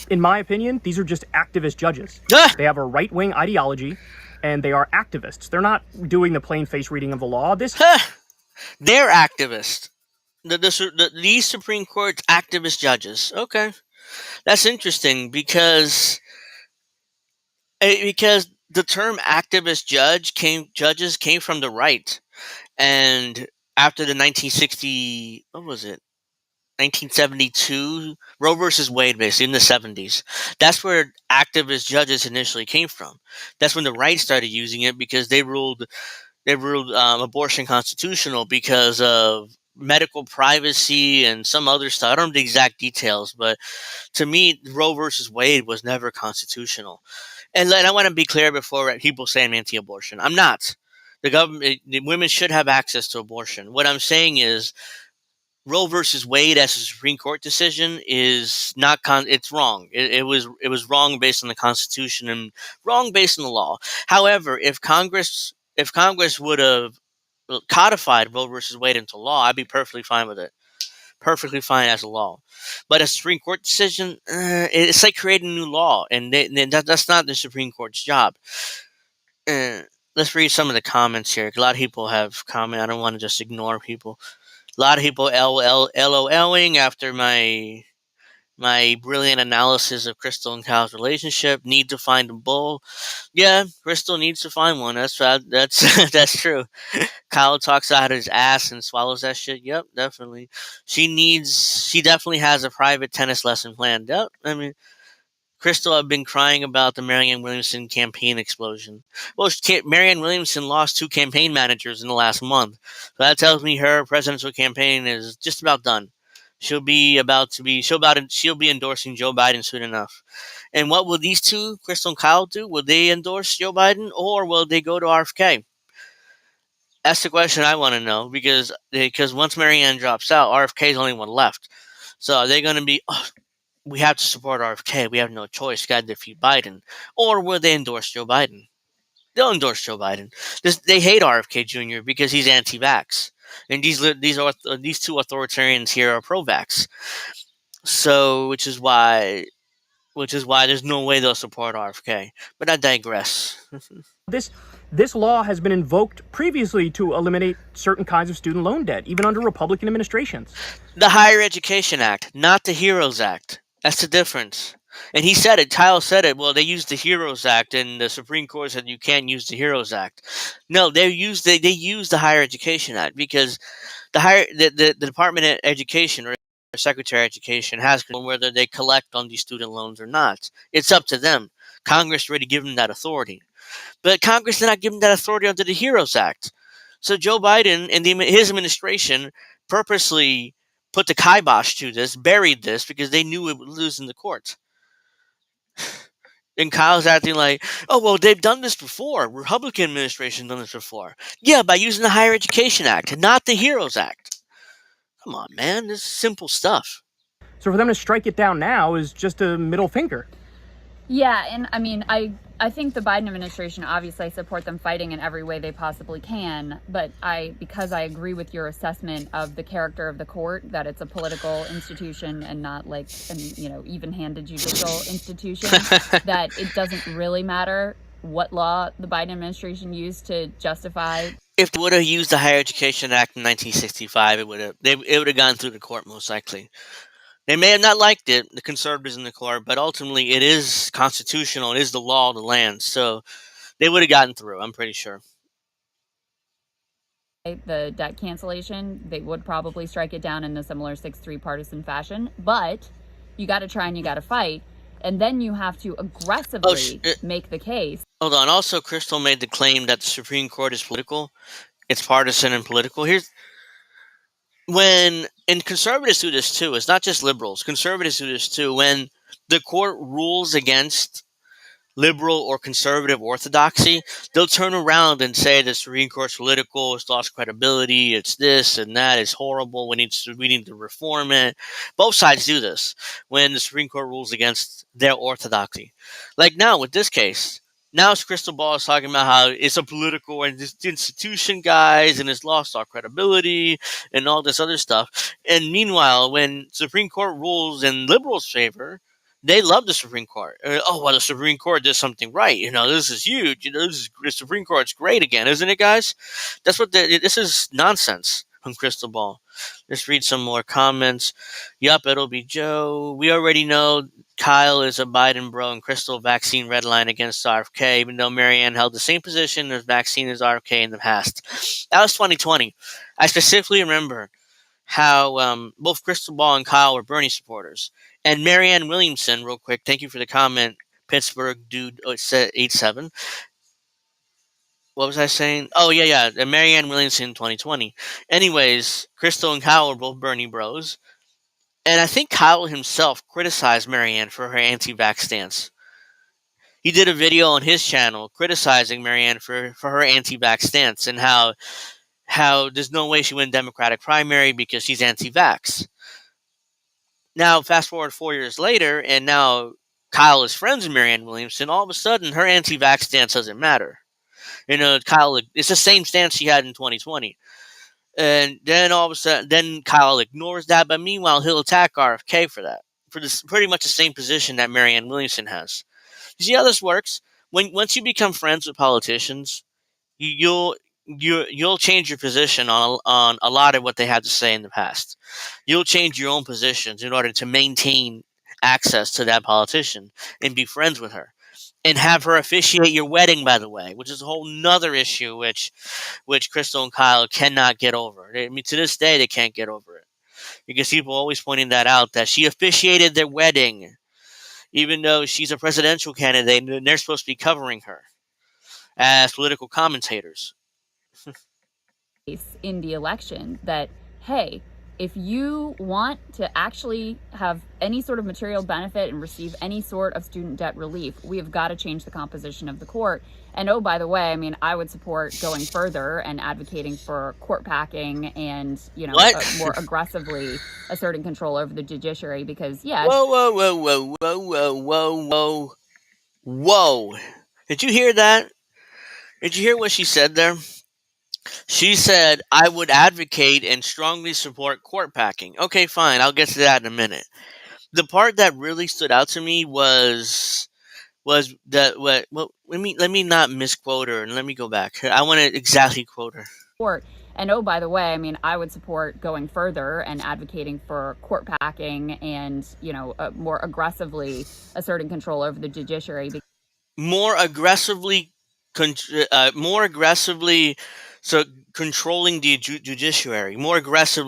in my opinion, these are just activist judges. They have a right-wing ideology and they are activists. They're not doing the plain face reading of the law. They're activists. These Supreme Court activist judges. Okay. That's interesting because the term activist judges came from the right, and after the 1972 Roe versus Wade, basically in the 70s, that's where activist judges initially came from. That's when the right started using it because they ruled abortion constitutional because of medical privacy and some other stuff. I don't know the exact details, but to me, Roe versus Wade was never constitutional. And I want to be clear before people say I'm anti-abortion. I'm not. The women should have access to abortion. What I'm saying is Roe versus Wade as a Supreme Court decision is not it's wrong. It was wrong based on the Constitution and wrong based on the law. However, if Congress would have codified Roe versus Wade into law, I'd be perfectly fine with it. Perfectly fine as a law. But a Supreme Court decision, it's like creating a new law, and that's not the Supreme Court's job. Let's read some of the comments here. A lot of people have commented. I don't want to just ignore people. A lot of people LOLing after my brilliant analysis of Crystal and Kyle's relationship. Need to find a bull. Yeah, Crystal needs to find one. That's that's true. Kyle talks out his ass and swallows that shit. Yep, definitely. She definitely has a private tennis lesson planned. Yep. I mean, Crystal, I've been crying about the Marianne Williamson campaign explosion. Well, Marianne Williamson lost 2 campaign managers in the last month. So that tells me her presidential campaign is just about done. She'll be endorsing Joe Biden soon enough. And what will these two, Crystal and Kyle, do? Will they endorse Joe Biden or will they go to RFK? That's the question I want to know because once Marianne drops out, RFK is the only one left. So are they going to be, we have to support RFK. We have no choice. Got to defeat Biden. Or will they endorse Joe Biden? They'll endorse Joe Biden. They hate RFK Jr. because he's anti-vax. and these two authoritarians here are pro-vax. So, which is why there's no way they'll support RFK. But I digress. This law has been invoked previously to eliminate certain kinds of student loan debt, even under Republican administrations. The Higher Education Act, not the HEROES Act. That's the difference. And he said it. Kyle said it. Well, they used the HEROES Act, and the Supreme Court said you can't use the HEROES Act. No, they used the Higher Education Act because the Department of Education or Secretary of Education has control whether they collect on these student loans or not. It's up to them. Congress already given them that authority, but Congress did not give them that authority under the HEROES Act. So Joe Biden and his administration purposely put the kibosh to this, buried this because they knew it would lose in the courts. And Kyle's acting like, oh, well, they've done this before. Republican administration done this before. Yeah, by using the Higher Education Act, not the HEROES Act. Come on, man. This is simple stuff. So for them to strike it down now is just a middle finger. Yeah, and I mean, I think the Biden administration, obviously I support them fighting in every way they possibly can, but because I agree with your assessment of the character of the court, that it's a political institution and not like an, even-handed judicial institution, that it doesn't really matter what law the Biden administration used to justify. If they would have used the Higher Education Act in 1965, it would have gone through the court most likely. They may have not liked it, the conservatives in the court, but ultimately it is constitutional. It is the law of the land. So they would have gotten through, I'm pretty sure. The debt cancellation, they would probably strike it down in a similar 6-3 partisan fashion. But you got to try and you got to fight. And then you have to aggressively make the case. Hold on. Also, Crystal made the claim that the Supreme Court is political. It's partisan and political. And conservatives do this too. It's not just liberals. Conservatives do this too. When the court rules against liberal or conservative orthodoxy, they'll turn around and say the Supreme Court's political, it's lost credibility, it's this and that, it's horrible, we need to reform it. Both sides do this when the Supreme Court rules against their orthodoxy. Like now with this case, now Crystal Ball is talking about how it's a political institution, guys, and it's lost our credibility and all this other stuff. And meanwhile, when Supreme Court rules in liberals' favor, they love the Supreme Court. Oh, well, the Supreme Court did something right. This is huge. The Supreme Court's great again, isn't it, guys? This is nonsense from Crystal Ball. Let's read some more comments. Yup, it'll be Joe. We already know Kyle is a Biden bro and Crystal vaccine red line against RFK, even though Marianne held the same position as vaccine as RFK in the past. That was 2020. I specifically remember how both Crystal Ball and Kyle were Bernie supporters. And Marianne Williamson, real quick, thank you for the comment, Pittsburgh dude 87. What was I saying? Oh, yeah, Marianne Williamson 2020. Anyways, Crystal and Kyle were both Bernie bros. And I think Kyle himself criticized Marianne for her anti-vax stance. He did a video on his channel criticizing Marianne for her anti-vax stance and how there's no way she win Democratic primary because she's anti-vax. Now, fast forward 4 years later, and now Kyle is friends with Marianne Williamson. All of a sudden, her anti-vax stance doesn't matter. Kyle, it's the same stance she had in 2020. And then all of a sudden, then Kyle ignores that. But meanwhile, he'll attack RFK for that, for this pretty much the same position that Marianne Williamson has. You see how this works? Once you become friends with politicians, you'll change your position on a lot of what they had to say in the past. You'll change your own positions in order to maintain access to that politician and be friends with her and have her officiate your wedding, by the way, which is a whole nother issue which Crystal and Kyle cannot get over. I mean, to this day, they can't get over it because people are always pointing that out, that she officiated their wedding, even though she's a presidential candidate and they're supposed to be covering her as political commentators. In the election that, hey, if you want to actually have any sort of material benefit and receive any sort of student debt relief, we have got to change the composition of the court. And oh, by the way, I mean, I would support going further and advocating for court packing and, more aggressively asserting control over the judiciary because, yeah. Whoa. Did you hear that? Did you hear what she said there? She said, I would advocate and strongly support court packing. Okay, fine. I'll get to that in a minute. The part that really stood out to me was that what well let me not misquote her, and let me go back. I want to exactly quote her. Support. And oh, by the way, I mean, I would support going further and advocating for court packing and, more aggressively asserting control over the judiciary. More aggressively, more aggressively, so controlling the judiciary. More aggressive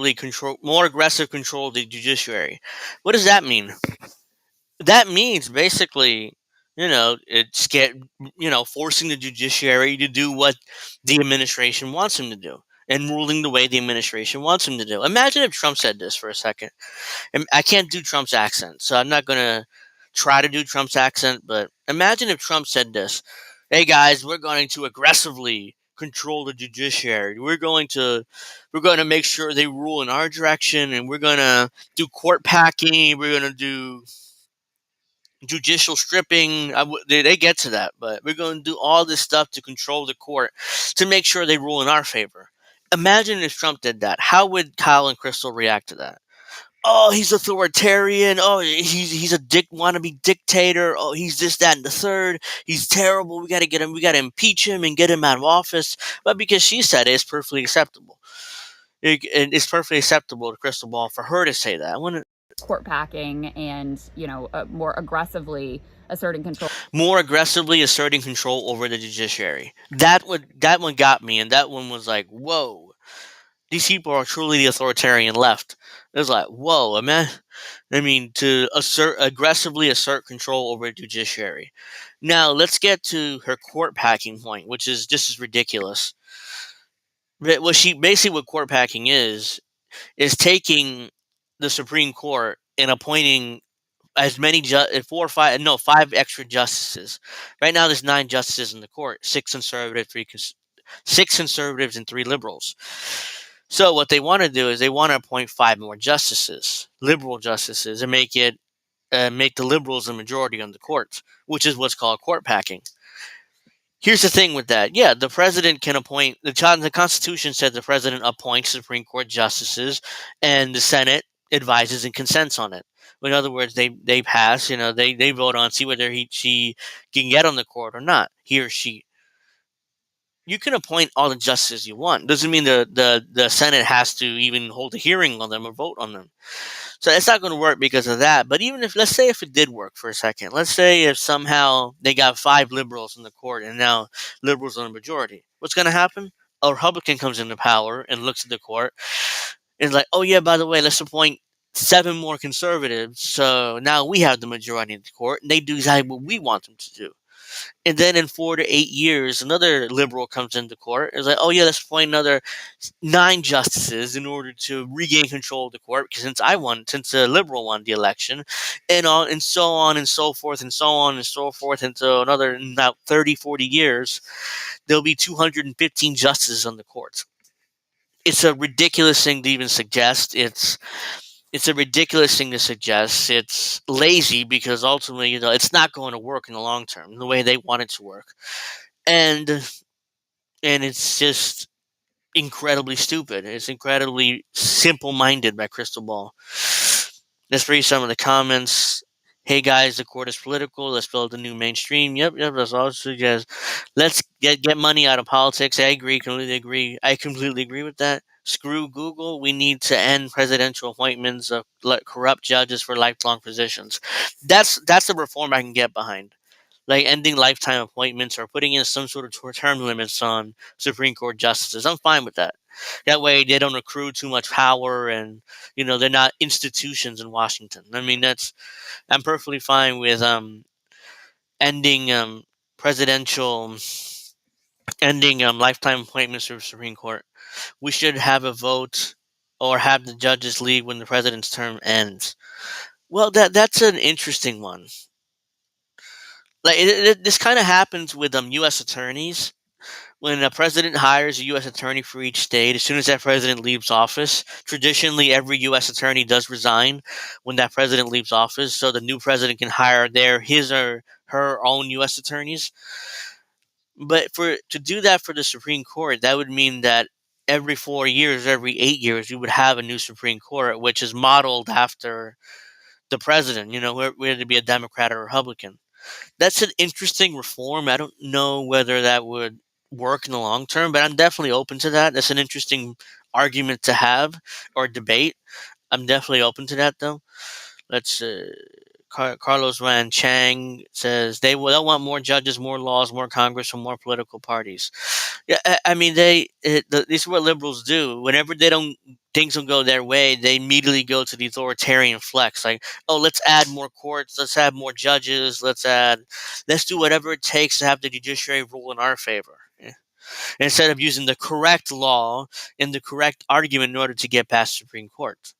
control of the judiciary. What does that mean? That means basically, it's forcing the judiciary to do what the administration wants him to do and ruling the way the administration wants him to do. Imagine if Trump said this for a second. And I can't do Trump's accent, so I'm not going to try to do Trump's accent, but imagine if Trump said this. Hey guys, we're going to aggressively control the judiciary. We're going to make sure they rule in our direction, and we're going to do court packing. We're going to do judicial stripping. They get to that, but we're going to do all this stuff to control the court to make sure they rule in our favor. Imagine if Trump did that. How would Kyle and Crystal react to that? Oh, he's authoritarian. Oh, he's a wannabe dictator. Oh, he's this, that, and the third. He's terrible. We got to get him. We got to impeach him and get him out of office. But because she said it, it's perfectly acceptable. It's perfectly acceptable to Crystal Ball for her to say that. I want to court packing and, more aggressively asserting control. More aggressively asserting control over the judiciary. That one got me, and that one was like, whoa. These people are truly the authoritarian left. It was like, whoa, man. I mean, to aggressively assert control over the judiciary. Now, let's get to her court packing point, which is just as ridiculous. What court packing is taking the Supreme Court and appointing as many 5 extra justices. Right now, there's 9 justices in the court, 6 conservatives and 3 liberals. So what they want to do is they want to appoint 5 more justices, liberal justices, and make the liberals the majority on the court, which is what's called court packing. Here's the thing with that. Yeah, the president can appoint. The Constitution said the president appoints Supreme Court justices, and the Senate advises and consents on it. In other words, they pass. They vote on, see whether she can get on the court or not. He or she. You can appoint all the justices you want. Doesn't mean the Senate has to even hold a hearing on them or vote on them. So it's not going to work because of that. But even let's say if it did work for a second, let's say if somehow they got 5 liberals in the court and now liberals are the majority, what's going to happen? A Republican comes into power and looks at the court and is like, oh yeah, by the way, let's appoint 7 more conservatives. So now we have the majority in the court, and they do exactly what we want them to do. And then in 4 to 8 years, another liberal comes into court. It's like, oh yeah, let's appoint another 9 justices in order to regain control of the court. Because since the liberal won the election, and so on and so forth and so on and so forth until another about 30, 40 years, there'll be 215 justices on the court. It's a ridiculous thing to even suggest. It's a ridiculous thing to suggest. It's lazy because ultimately, it's not going to work in the long term the way they want it to work, and it's just incredibly stupid. It's incredibly simple-minded by Crystal Ball. Let's read some of the comments. Hey guys, the court is political. Let's build a new mainstream. Yep. That's all it suggests. Let's get money out of politics. I agree. I completely agree with that. Screw Google. We need to end presidential appointments of corrupt judges for lifelong positions. That's the reform I can get behind. Like ending lifetime appointments or putting in some sort of term limits on Supreme Court justices. I'm fine with that. That way they don't accrue too much power and, they're not institutions in Washington. I mean, I'm perfectly fine with ending lifetime appointments to the Supreme Court. We should have a vote or have the judges leave when the president's term ends. Well, that's an interesting one. Like this kind of happens with U.S. attorneys. When a president hires a U.S. attorney for each state, as soon as that president leaves office, traditionally every U.S. attorney does resign when that president leaves office, so the new president can hire his or her own U.S. attorneys. But to do that for the Supreme Court, that would mean that every 4 years, every 8 years, you would have a new Supreme Court, which is modeled after the president, whether it be a Democrat or Republican. That's an interesting reform. I don't know whether that would work in the long term, but I'm definitely open to that. That's an interesting argument to have or debate. I'm definitely open to that, though. Let's Carlos Ran Chang says they'll want more judges, more laws, more Congress, and more political parties. Yeah, I mean, these are what liberals do. Whenever things don't go their way, they immediately go to the authoritarian flex. Like, oh, let's add more courts, let's add more judges, let's do whatever it takes to have the judiciary rule in our favor. Yeah. Instead of using the correct law and the correct argument in order to get past the Supreme Court.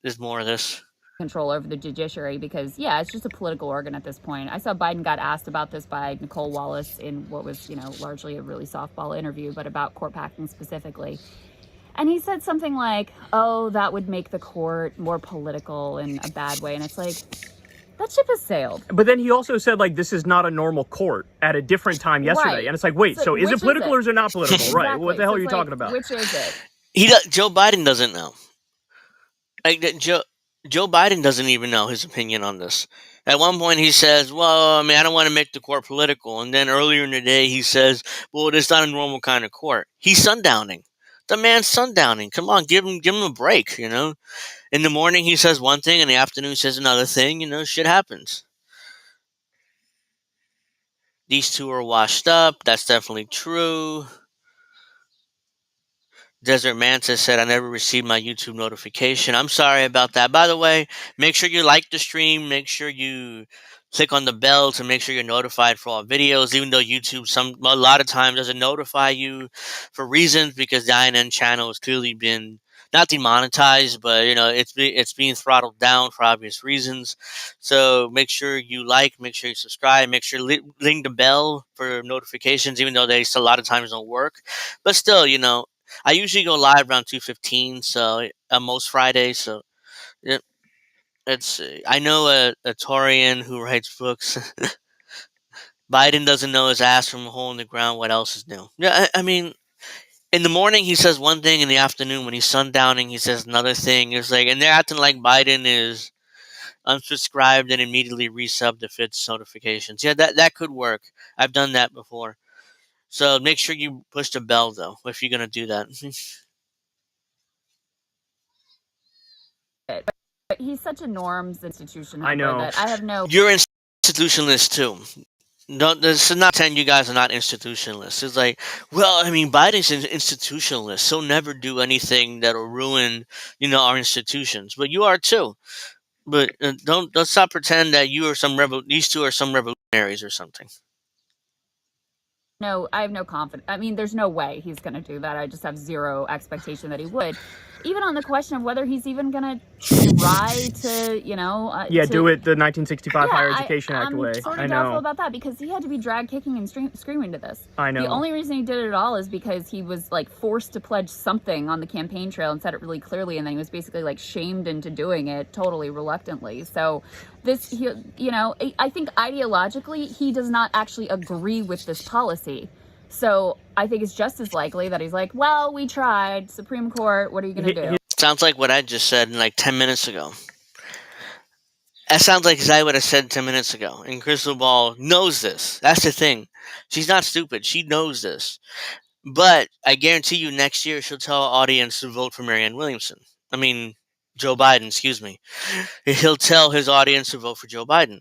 There's more of this control over the judiciary because it's just a political organ at this point. I saw Biden got asked about this by Nicole Wallace in what was largely a really softball interview, but about court packing specifically, and he said something like, oh, that would make the court more political in a bad way, and it's like, that ship has sailed. But then he also said, like, this is not a normal court at a different time yesterday. Right. And it's like, wait, so is it political or is it not political? Right. Exactly. What the hell are you talking about? Which is it? Joe Biden doesn't know. Like, Joe Biden doesn't even know his opinion on this. At one point, he says, well, I mean, I don't want to make the court political. And then earlier in the day, he says, well, it's not a normal kind of court. He's sundowning. The man's sundowning. Come on, give him a break, In the morning, he says one thing. In the afternoon, he says another thing. Shit happens. These two are washed up. That's definitely true. Desert Manta said, I never received my YouTube notification. I'm sorry about that. By the way, make sure you like the stream. Make sure you click on the bell to make sure you're notified for all videos, even though YouTube a lot of times doesn't notify you for reasons because the INN channel has clearly been not demonetized, but it's being throttled down for obvious reasons. So make sure you make sure you subscribe, make sure you ring the bell for notifications, even though they a lot of times don't work. But still, I usually go live around 2:15, so most Fridays. So I know a Taurian who writes books. Biden doesn't know his ass from a hole in the ground. What else is new? Yeah, I mean, in the morning he says one thing, in the afternoon when he's sundowning he says another thing. It's like, and they're acting like Biden is unsubscribed and immediately resubbed if it's notifications. Yeah, that could work. I've done that before. So make sure you push the bell, though, if you're going to do that. But he's such a norms institution. I know. That I have no... You're institutionalist, too. This is not saying you guys are not institutionalists. It's like, well, I mean, Biden's an institutionalist. He'll never do anything that'll ruin, our institutions. But you are, too. But don't stop pretend that you are these two are some revolutionaries or something. No, I have no confidence. I mean, there's no way he's going to do that. I just have zero expectation that he would. Even on the question of whether he's even going to try to, do it the 1965 Higher Education Act way. I'm sort of doubtful about that because he had to be dragged kicking and screaming to this. I know. The only reason he did it at all is because he was, forced to pledge something on the campaign trail and said it really clearly, and then he was basically, shamed into doing it totally reluctantly. So I think ideologically, he does not actually agree with this policy. So I think it's just as likely that he's like, well, we tried. Supreme Court, what are you going to do? Sounds like what I just said 10 minutes ago. That sounds like exactly what I said 10 minutes ago. And Crystal Ball knows this. That's the thing. She's not stupid. She knows this. But I guarantee you next year she'll tell our audience to vote for Joe Biden, excuse me. He'll tell his audience to vote for Joe Biden.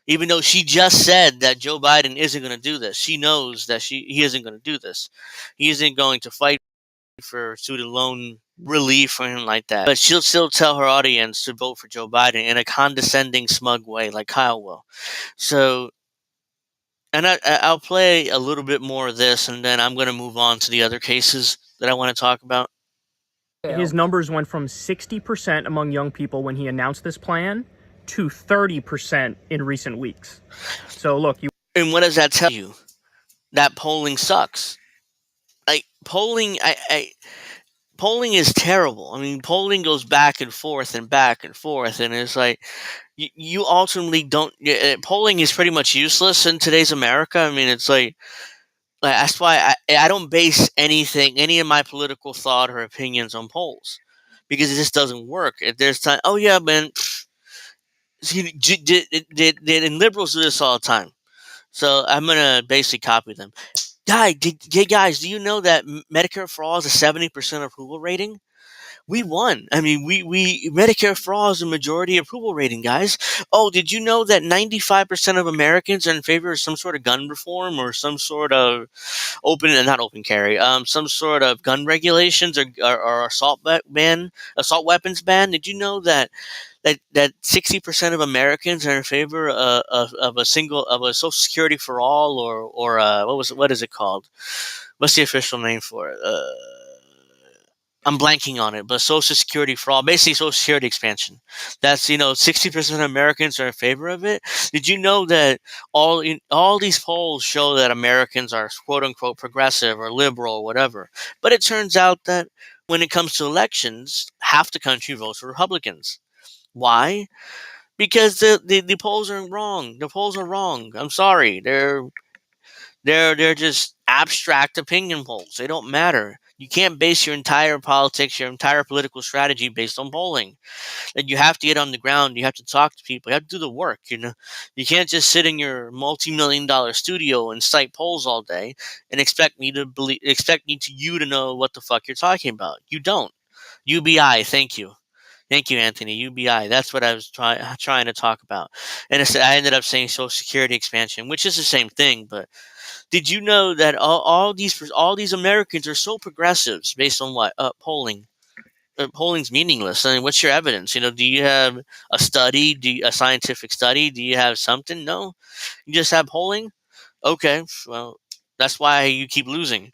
Even though she just said that Joe Biden isn't going to do this. She knows that he isn't going to do this. He isn't going to fight for student loan relief or anything like that. But she'll still tell her audience to vote for Joe Biden in a condescending, smug way like Kyle will. So, and I'll play a little bit more of this, and then I'm going to move on to the other cases that I want to talk about. His numbers went from 60% among young people when he announced this plan to 30% in recent weeks. So look, and what does that tell you? That polling sucks. Polling polling is terrible. I mean, polling goes back and forth and back and forth, and it's like you ultimately don't. Polling is pretty much useless in today's America. I mean, it's like that's why I don't base any of my political thought or opinions on polls because it just doesn't work. If there's time, oh yeah, man, see, and liberals do this all the time. So I'm gonna basically copy them. Guys, do you know that Medicare for All is a 70% approval rating? We won. I mean, we Medicare for All is a majority approval rating, guys. Oh, did you know that 95% of Americans are in favor of some sort of gun reform or some sort of not open carry, some sort of gun regulations or assault weapons ban? Did you know that 60% of Americans are in favor of a Social Security for all or what is it called? What's the official name for it? I'm blanking on it, but Social Security for all, basically Social Security expansion. That's 60% of Americans are in favor of it. Did you know that all these polls show that Americans are quote unquote progressive or liberal or whatever? But it turns out that when it comes to elections, half the country votes for Republicans. Why? Because the polls are wrong. The polls are wrong. I'm sorry. They're just abstract opinion polls. They don't matter. You can't base your entire politics, your entire political strategy based on polling. And you have to get on the ground. You have to talk to people. You have to do the work. You can't just sit in your multi-million-dollar studio and cite polls all day and expect you to know what the fuck you're talking about. You don't. UBI. Thank you. Thank you, Anthony. UBI. That's what I was trying to talk about. And I ended up saying Social Security expansion, which is the same thing. But did you know that all these Americans are so progressives based on what? Polling. Polling's meaningless. I mean, what's your evidence? Do you have a study? A scientific study? Do you have something? No. You just have polling? Okay. Well, that's why you keep losing.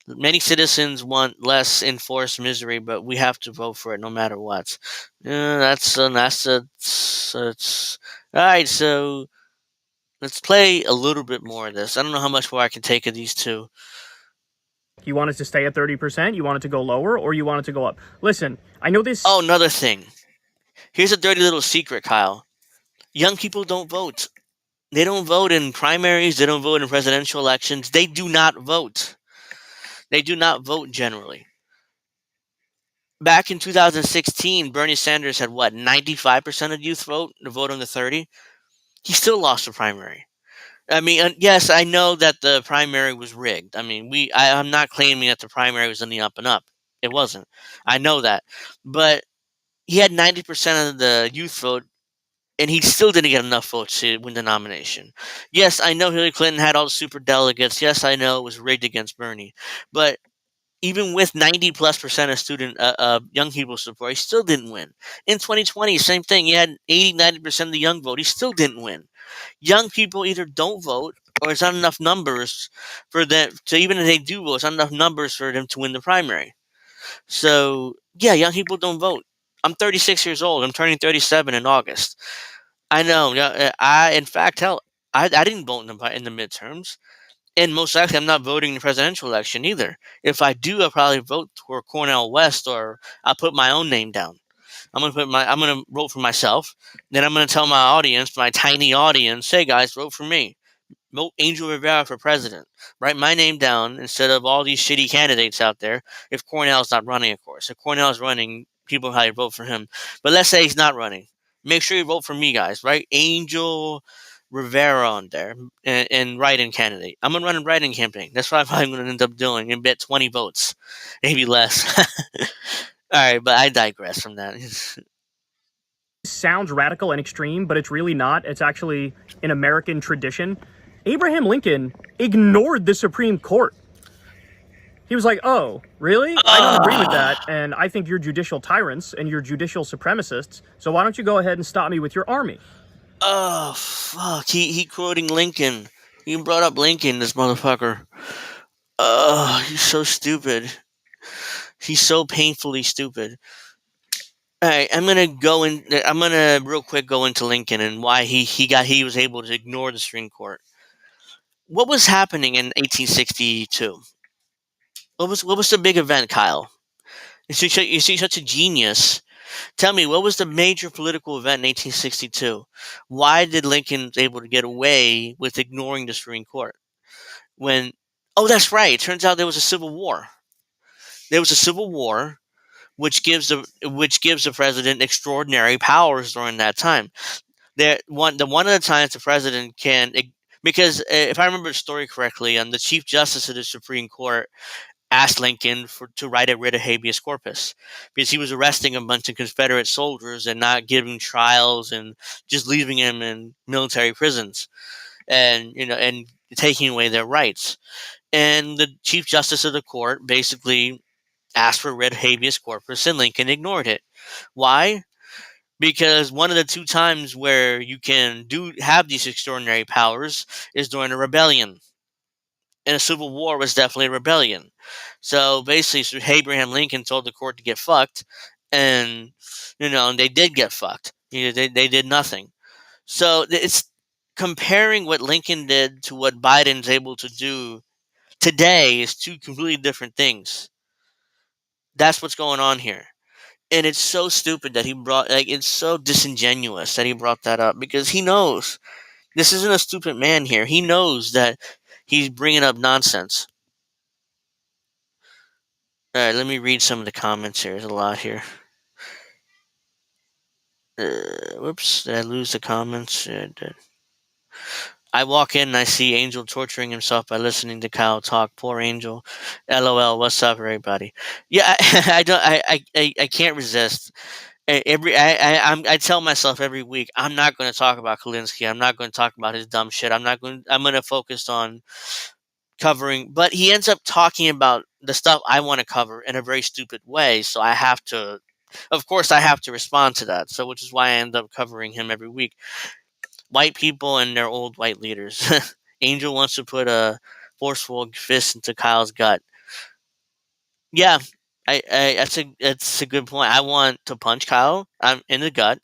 Many citizens want less enforced misery, but we have to vote for it no matter what. That's all right. So let's play a little bit more of this. I don't know how much more I can take of these two. You want it to stay at 30%? You want it to go lower, or you want it to go up? Listen, I know this. Oh, another thing. Here's a dirty little secret, Kyle. Young people don't vote. They don't vote in primaries. They don't vote in presidential elections. They do not vote. They do not vote generally. Back in 2016, Bernie Sanders had 95% of youth vote to vote under 30. He still lost the primary. I mean, yes, I know that the primary was rigged. I mean, I'm not claiming that the primary was on the up and up. It wasn't. I know that. But he had 90% of the youth vote, and he still didn't get enough votes to win the nomination. Yes, I know Hillary Clinton had all the super delegates. Yes, I know it was rigged against Bernie. But even with 90+% of young people support, he still didn't win. In 2020, same thing. He had 90% of the young vote. He still didn't win. Young people either don't vote or it's not enough numbers for them to, even if they do vote, it's not enough numbers for them to win the primary. So, yeah, young people don't vote. I'm 36 years old. I'm turning 37 in August. I know. In fact, hell, I didn't vote in the midterms. And most likely, I'm not voting in the presidential election either. If I do, I'll probably vote for Cornel West, or I'll put my own name down. I'm gonna vote for myself. Then I'm gonna tell my audience, my tiny audience, hey guys, vote for me. Vote Angel Rivera for president. Write my name down instead of all these shitty candidates out there. If Cornell's not running, of course. If Cornell's running, people probably vote for him. But let's say he's not running. Make sure you vote for me, guys. Right? Angel Rivera on there and write-in candidate. I'm gonna run a write-in campaign. That's what I'm gonna end up doing and bet 20 votes, maybe less. All right, but I digress from that. Sounds radical and extreme, but it's really not. It's actually an American tradition. Abraham Lincoln ignored the Supreme Court. He was like, oh, really? I don't agree with that, and I think you're judicial tyrants and you're judicial supremacists, so why don't you go ahead and stop me with your army? Oh, fuck. He quoting Lincoln. He brought up Lincoln, this motherfucker. He's so stupid. He's so painfully stupid. All right, I'm gonna real quick go into Lincoln and why he was able to ignore the Supreme Court. What was happening in 1862? What was the big event, Kyle? You see such a genius. Tell me, what was the major political event in 1862? Why did Lincoln able to get away with ignoring the Supreme Court? When, oh, that's right. It turns out there was a civil war. There was a civil war, which gives the president extraordinary powers during that time. One of the times the president can, because if I remember the story correctly, the Chief Justice of the Supreme Court asked Lincoln to write a writ of habeas corpus because he was arresting a bunch of Confederate soldiers and not giving trials and just leaving them in military prisons, and and taking away their rights. And the Chief Justice of the court basically asked for writ of habeas corpus, and Lincoln ignored it. Why? Because one of the two times where you can have these extraordinary powers is during a rebellion. And a civil war was definitely a rebellion. So basically, so Abraham Lincoln told the court to get fucked, and and they did get fucked. They did nothing. So it's comparing what Lincoln did to what Biden's able to do today is two completely different things. That's what's going on here. And it's so stupid that he brought, it's so disingenuous that he brought that up, because he knows this isn't a stupid man here. He knows that he's bringing up nonsense. All right, let me read some of the comments here. There's a lot here. Whoops, did I lose the comments? I walk in and I see Angel torturing himself by listening to Kyle talk. Poor Angel. LOL. What's up, everybody? Yeah, I don't. I can't resist. I tell myself every week, I'm not going to talk about Kalinske. I'm not going to talk about his dumb shit. I'm going to focus on covering, but he ends up talking about the stuff I want to cover in a very stupid way. So I have to, of course, I have to respond to that. So, which is why I end up covering him every week. White people and their old white leaders. Angel wants to put a forceful fist into Kyle's gut. Yeah, that's a good point. I want to punch Kyle in the gut,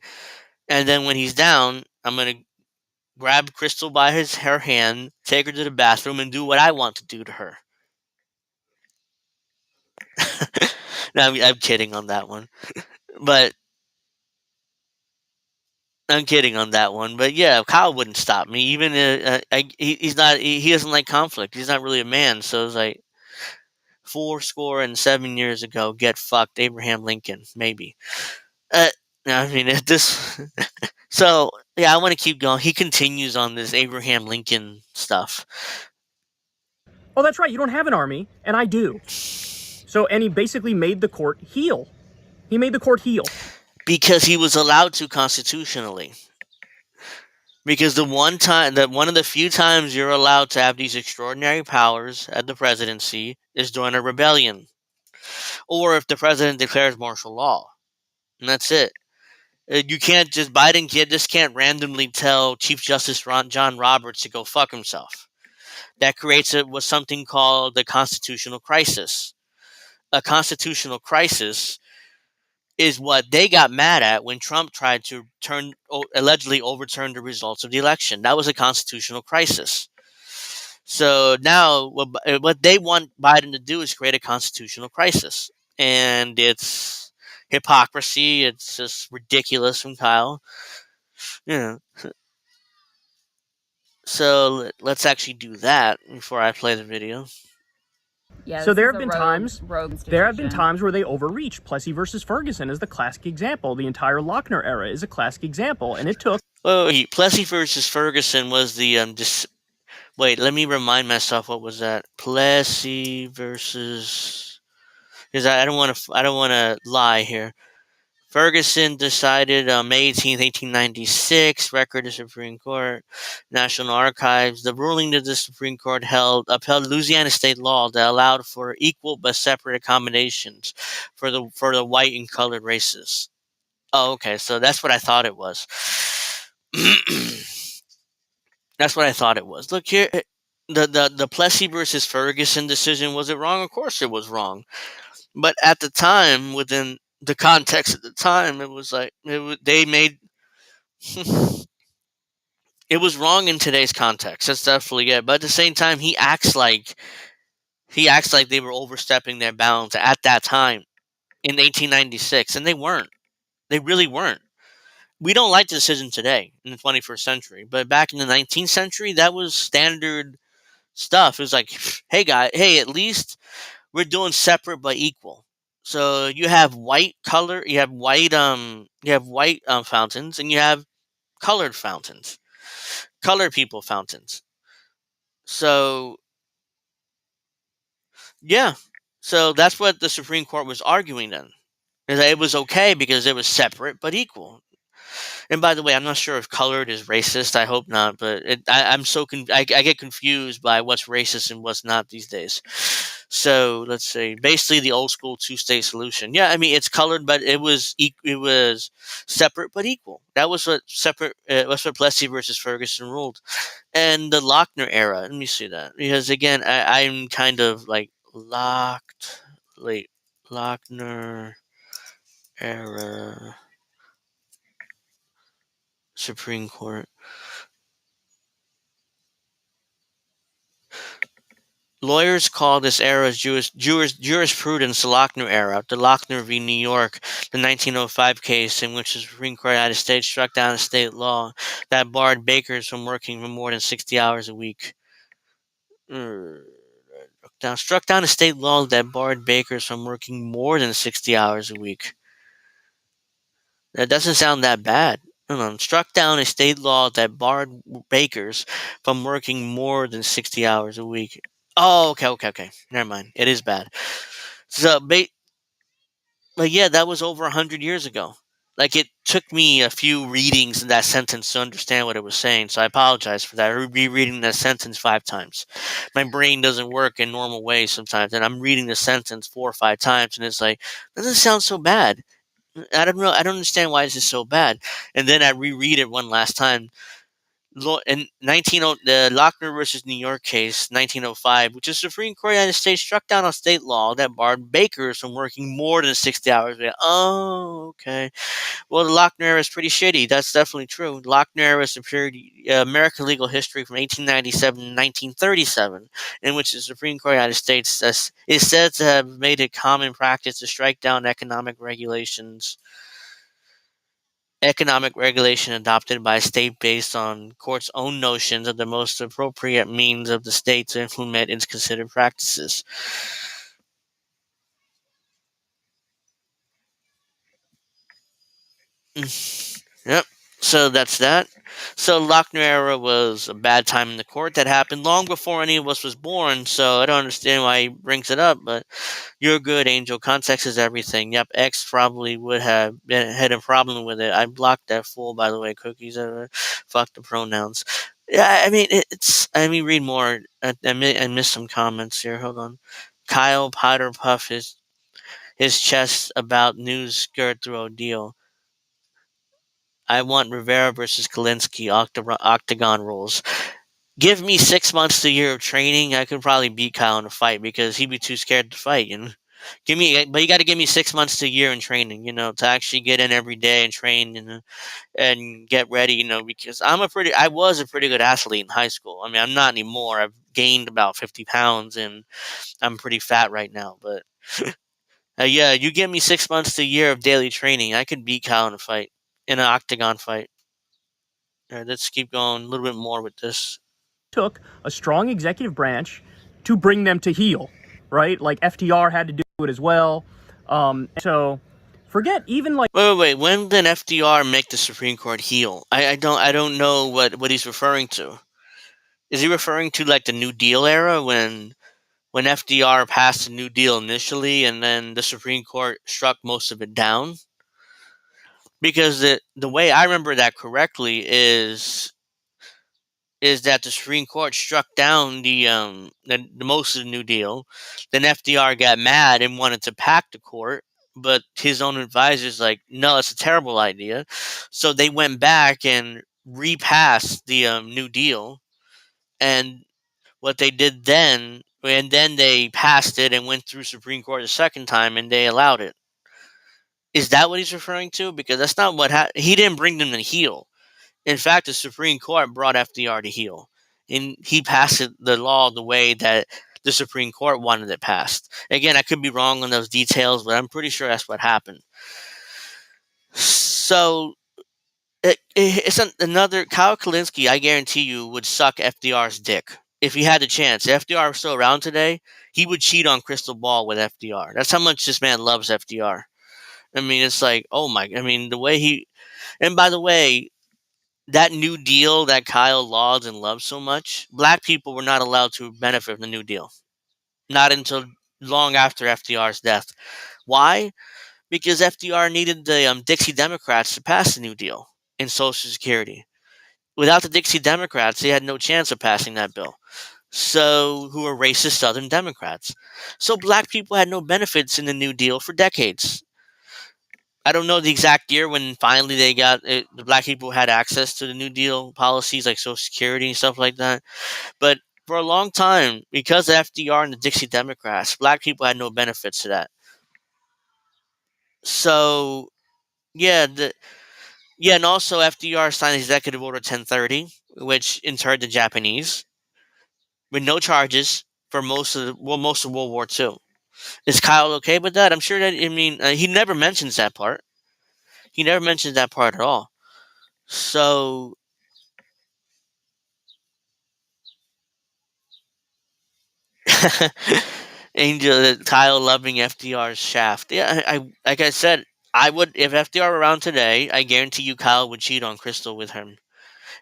and then when he's down, I'm gonna grab Crystal by her hand, take her to the bathroom, and do what I want to do to her. No, I'm kidding on that one, but yeah, Kyle wouldn't stop me. Even he's not. He doesn't like conflict. He's not really a man. So it's like 7 years ago, get fucked, Abraham Lincoln, maybe. No, I mean this. So yeah, I want to keep going. He continues on this Abraham Lincoln stuff. Oh, that's right. You don't have an army, and I do. So, and he basically made the court heel. He made the court heel. Because he was allowed to constitutionally. Because one of the few times you're allowed to have these extraordinary powers at the presidency is during a rebellion. Or if the president declares martial law. And that's it. Biden can't randomly tell Chief Justice John Roberts to go fuck himself. That creates something called the constitutional crisis. A constitutional crisis is what they got mad at when Trump tried to allegedly overturn the results of the election. That was a constitutional crisis. So now what they want Biden to do is create a constitutional crisis. And it's hypocrisy. It's just ridiculous from Kyle. So let's actually do that before I play the video. Yeah, so there this have is been a times rogue there have been institution. times where they overreach. Plessy versus Ferguson is the classic example. The entire Lochner era is a classic example, and it took. Plessy versus Ferguson was the wait, let me remind myself, what was that? Plessy versus, because I don't want to lie here. Ferguson decided May 18th, 1896, record of Supreme Court, National Archives. The ruling that the Supreme Court upheld Louisiana state law that allowed for equal but separate accommodations for the white and colored races. Oh, okay, so that's what I thought it was. That's what I thought it was. Look here, the Plessy versus Ferguson decision, was it wrong? Of course it was wrong. But at the time, within the context at the time, it was like they made it was wrong in today's context. That's definitely it. But at the same time, he acts like He acts like they were overstepping their bounds at that time in 1896, and they weren't. They really weren't. We don't like the decision today in the 21st century, but back in the 19th century, that was standard stuff. It was like, hey, guy, hey, at least we're doing separate but equal. So you have white color, you have white fountains, and you have colored fountains, colored people fountains. So yeah, so that's what the Supreme Court was arguing then. Is that it was okay because it was separate but equal. And by the way, I'm not sure if colored is racist. I hope not, but I get confused by what's racist and what's not these days. So let's say basically the old school two-state solution. Yeah, I mean it's colored, but it was separate but equal. That was what separate. Was what Plessy versus Ferguson ruled, and the Lochner era. Let me see that because again, I'm kind of like Lochner era Supreme Court. Lawyers call this era jurisprudence the Lochner era, the Lochner v. New York, the 1905 case in which the Supreme Court of the United States struck down a state law that barred bakers from working for more than 60 hours a week. Struck down a state law that barred bakers from working more than 60 hours a week. That doesn't sound that bad. Struck down a state law that barred bakers from working more than 60 hours a week. Oh, okay. Never mind. It is bad. So, but yeah, that was over 100 years ago. Like, it took me a few readings in that sentence to understand what it was saying, so I apologize for that. I rereading that sentence 5 times. My brain doesn't work in normal ways sometimes, and I'm reading the sentence 4 or 5 times, and it's like, that doesn't sound so bad. I don't know. I don't understand why this is so bad. And then I reread it one last time. In the Lochner versus New York case, 1905, which is the Supreme Court of the United States struck down a state law that barred bakers from working more than 60 hours a day. Oh, okay. Well, the Lochner era is pretty shitty. That's definitely true. The Lochner era is a period American legal history from 1897 to 1937, in which the Supreme Court of the United States is said to have made it common practice to strike down economic regulation adopted by a state based on court's own notions of the most appropriate means of the state to implement its considered practices. Yep. So that's that. So Lochner era was a bad time in the court. That happened long before any of us was born. So I don't understand why he brings it up. But you're good, Angel. Context is everything. Yep. X probably would have had a problem with it. I blocked that fool, by the way. Cookies. Fuck the pronouns. Yeah. I mean, it's. I mean, read more. I missed some comments here. Hold on. Kyle Potter puff his chest about news skirt through ordeal. I want Rivera versus Kalinsky octagon rules. Give me 6 months to a year of training. I could probably beat Kyle in a fight because he'd be too scared to fight. But you got to give me 6 months to a year in training. To actually get in every day and train and get ready. Because I was a pretty good athlete in high school. I mean, I'm not anymore. I've gained about 50 pounds and I'm pretty fat right now. But yeah, you give me 6 months to a year of daily training. I could beat Kyle in a fight. In an octagon fight. All right, let's keep going a little bit more with this. Took a strong executive branch to bring them to heel, right? Like FDR had to do it as well. So forget even like. Wait. When did FDR make the Supreme Court heel? I don't know what he's referring to. Is he referring to like the New Deal era when FDR passed the New Deal initially and then the Supreme Court struck most of it down? Because the way I remember that correctly is that the Supreme Court struck down the most of the New Deal. Then FDR got mad and wanted to pack the court, but his own advisors like, no, it's a terrible idea. So they went back and repassed the New Deal, and what they did then, and then they passed it and went through Supreme Court a second time, and they allowed it. Is that what he's referring to? Because that's not what he didn't bring them to heel. In fact, the Supreme Court brought FDR to heel, and he passed the law the way that the Supreme Court wanted it passed. Again, I could be wrong on those details, but I'm pretty sure that's what happened. So it's another Kyle Kalinske. I guarantee you would suck FDR's dick if he had the chance. If FDR was still around today, he would cheat on Crystal Ball with FDR. That's how much this man loves FDR. I mean, it's like, oh my! I mean, the way he. And by the way, that New Deal that Kyle lauds and loves so much, black people were not allowed to benefit from the New Deal. Not until long after FDR's death. Why? Because FDR needed the Dixie Democrats to pass the New Deal in Social Security. Without the Dixie Democrats, they had no chance of passing that bill. So, who were racist Southern Democrats. So, black people had no benefits in the New Deal for decades. I don't know the exact year when finally they got it, the black people had access to the New Deal policies like Social Security and stuff like that. But for a long time, because of FDR and the Dixie Democrats, black people had no benefits to that. So, yeah, and also FDR signed Executive Order 1030, which interred the Japanese with no charges for most of World War II. Is Kyle okay with that? I'm sure that, I mean, he never mentions that part. He never mentions that part at all. So, Angel, Kyle loving FDR's shaft. Yeah, I like I said, I would, if FDR were around today, I guarantee you Kyle would cheat on Crystal with him.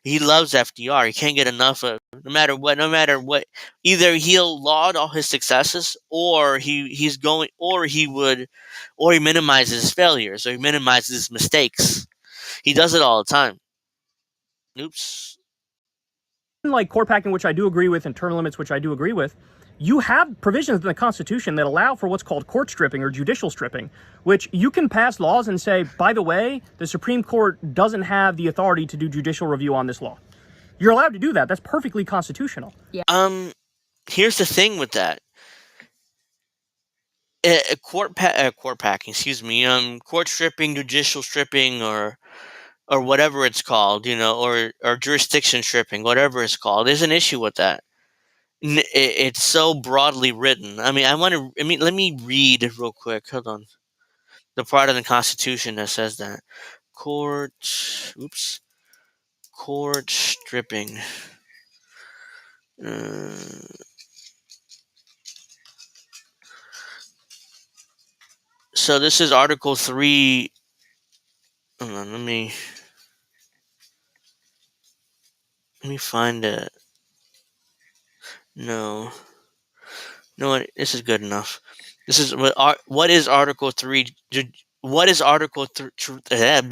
He loves FDR. He can't get enough of, no matter what. Either he'll laud all his successes, or he's going, or he would, or he minimizes his failures, or he minimizes his mistakes. He does it all the time. Oops. Like court packing, which I do agree with, and term limits, which I do agree with, you have provisions in the Constitution that allow for what's called court stripping or judicial stripping, which you can pass laws and say, by the way, the Supreme Court doesn't have the authority to do judicial review on this law. You're allowed to do that. That's perfectly constitutional. Here's the thing with that. Court packing, court stripping, judicial stripping, or whatever it's called, or jurisdiction stripping, whatever it's called. There's an issue with that. It's so broadly written. I mean, let me read real quick. Hold on. The part of the Constitution that says that court stripping. So this is Article 3. Hold on, let me find it. No, this is good enough. This is what is Article 3. What is Article 3? Let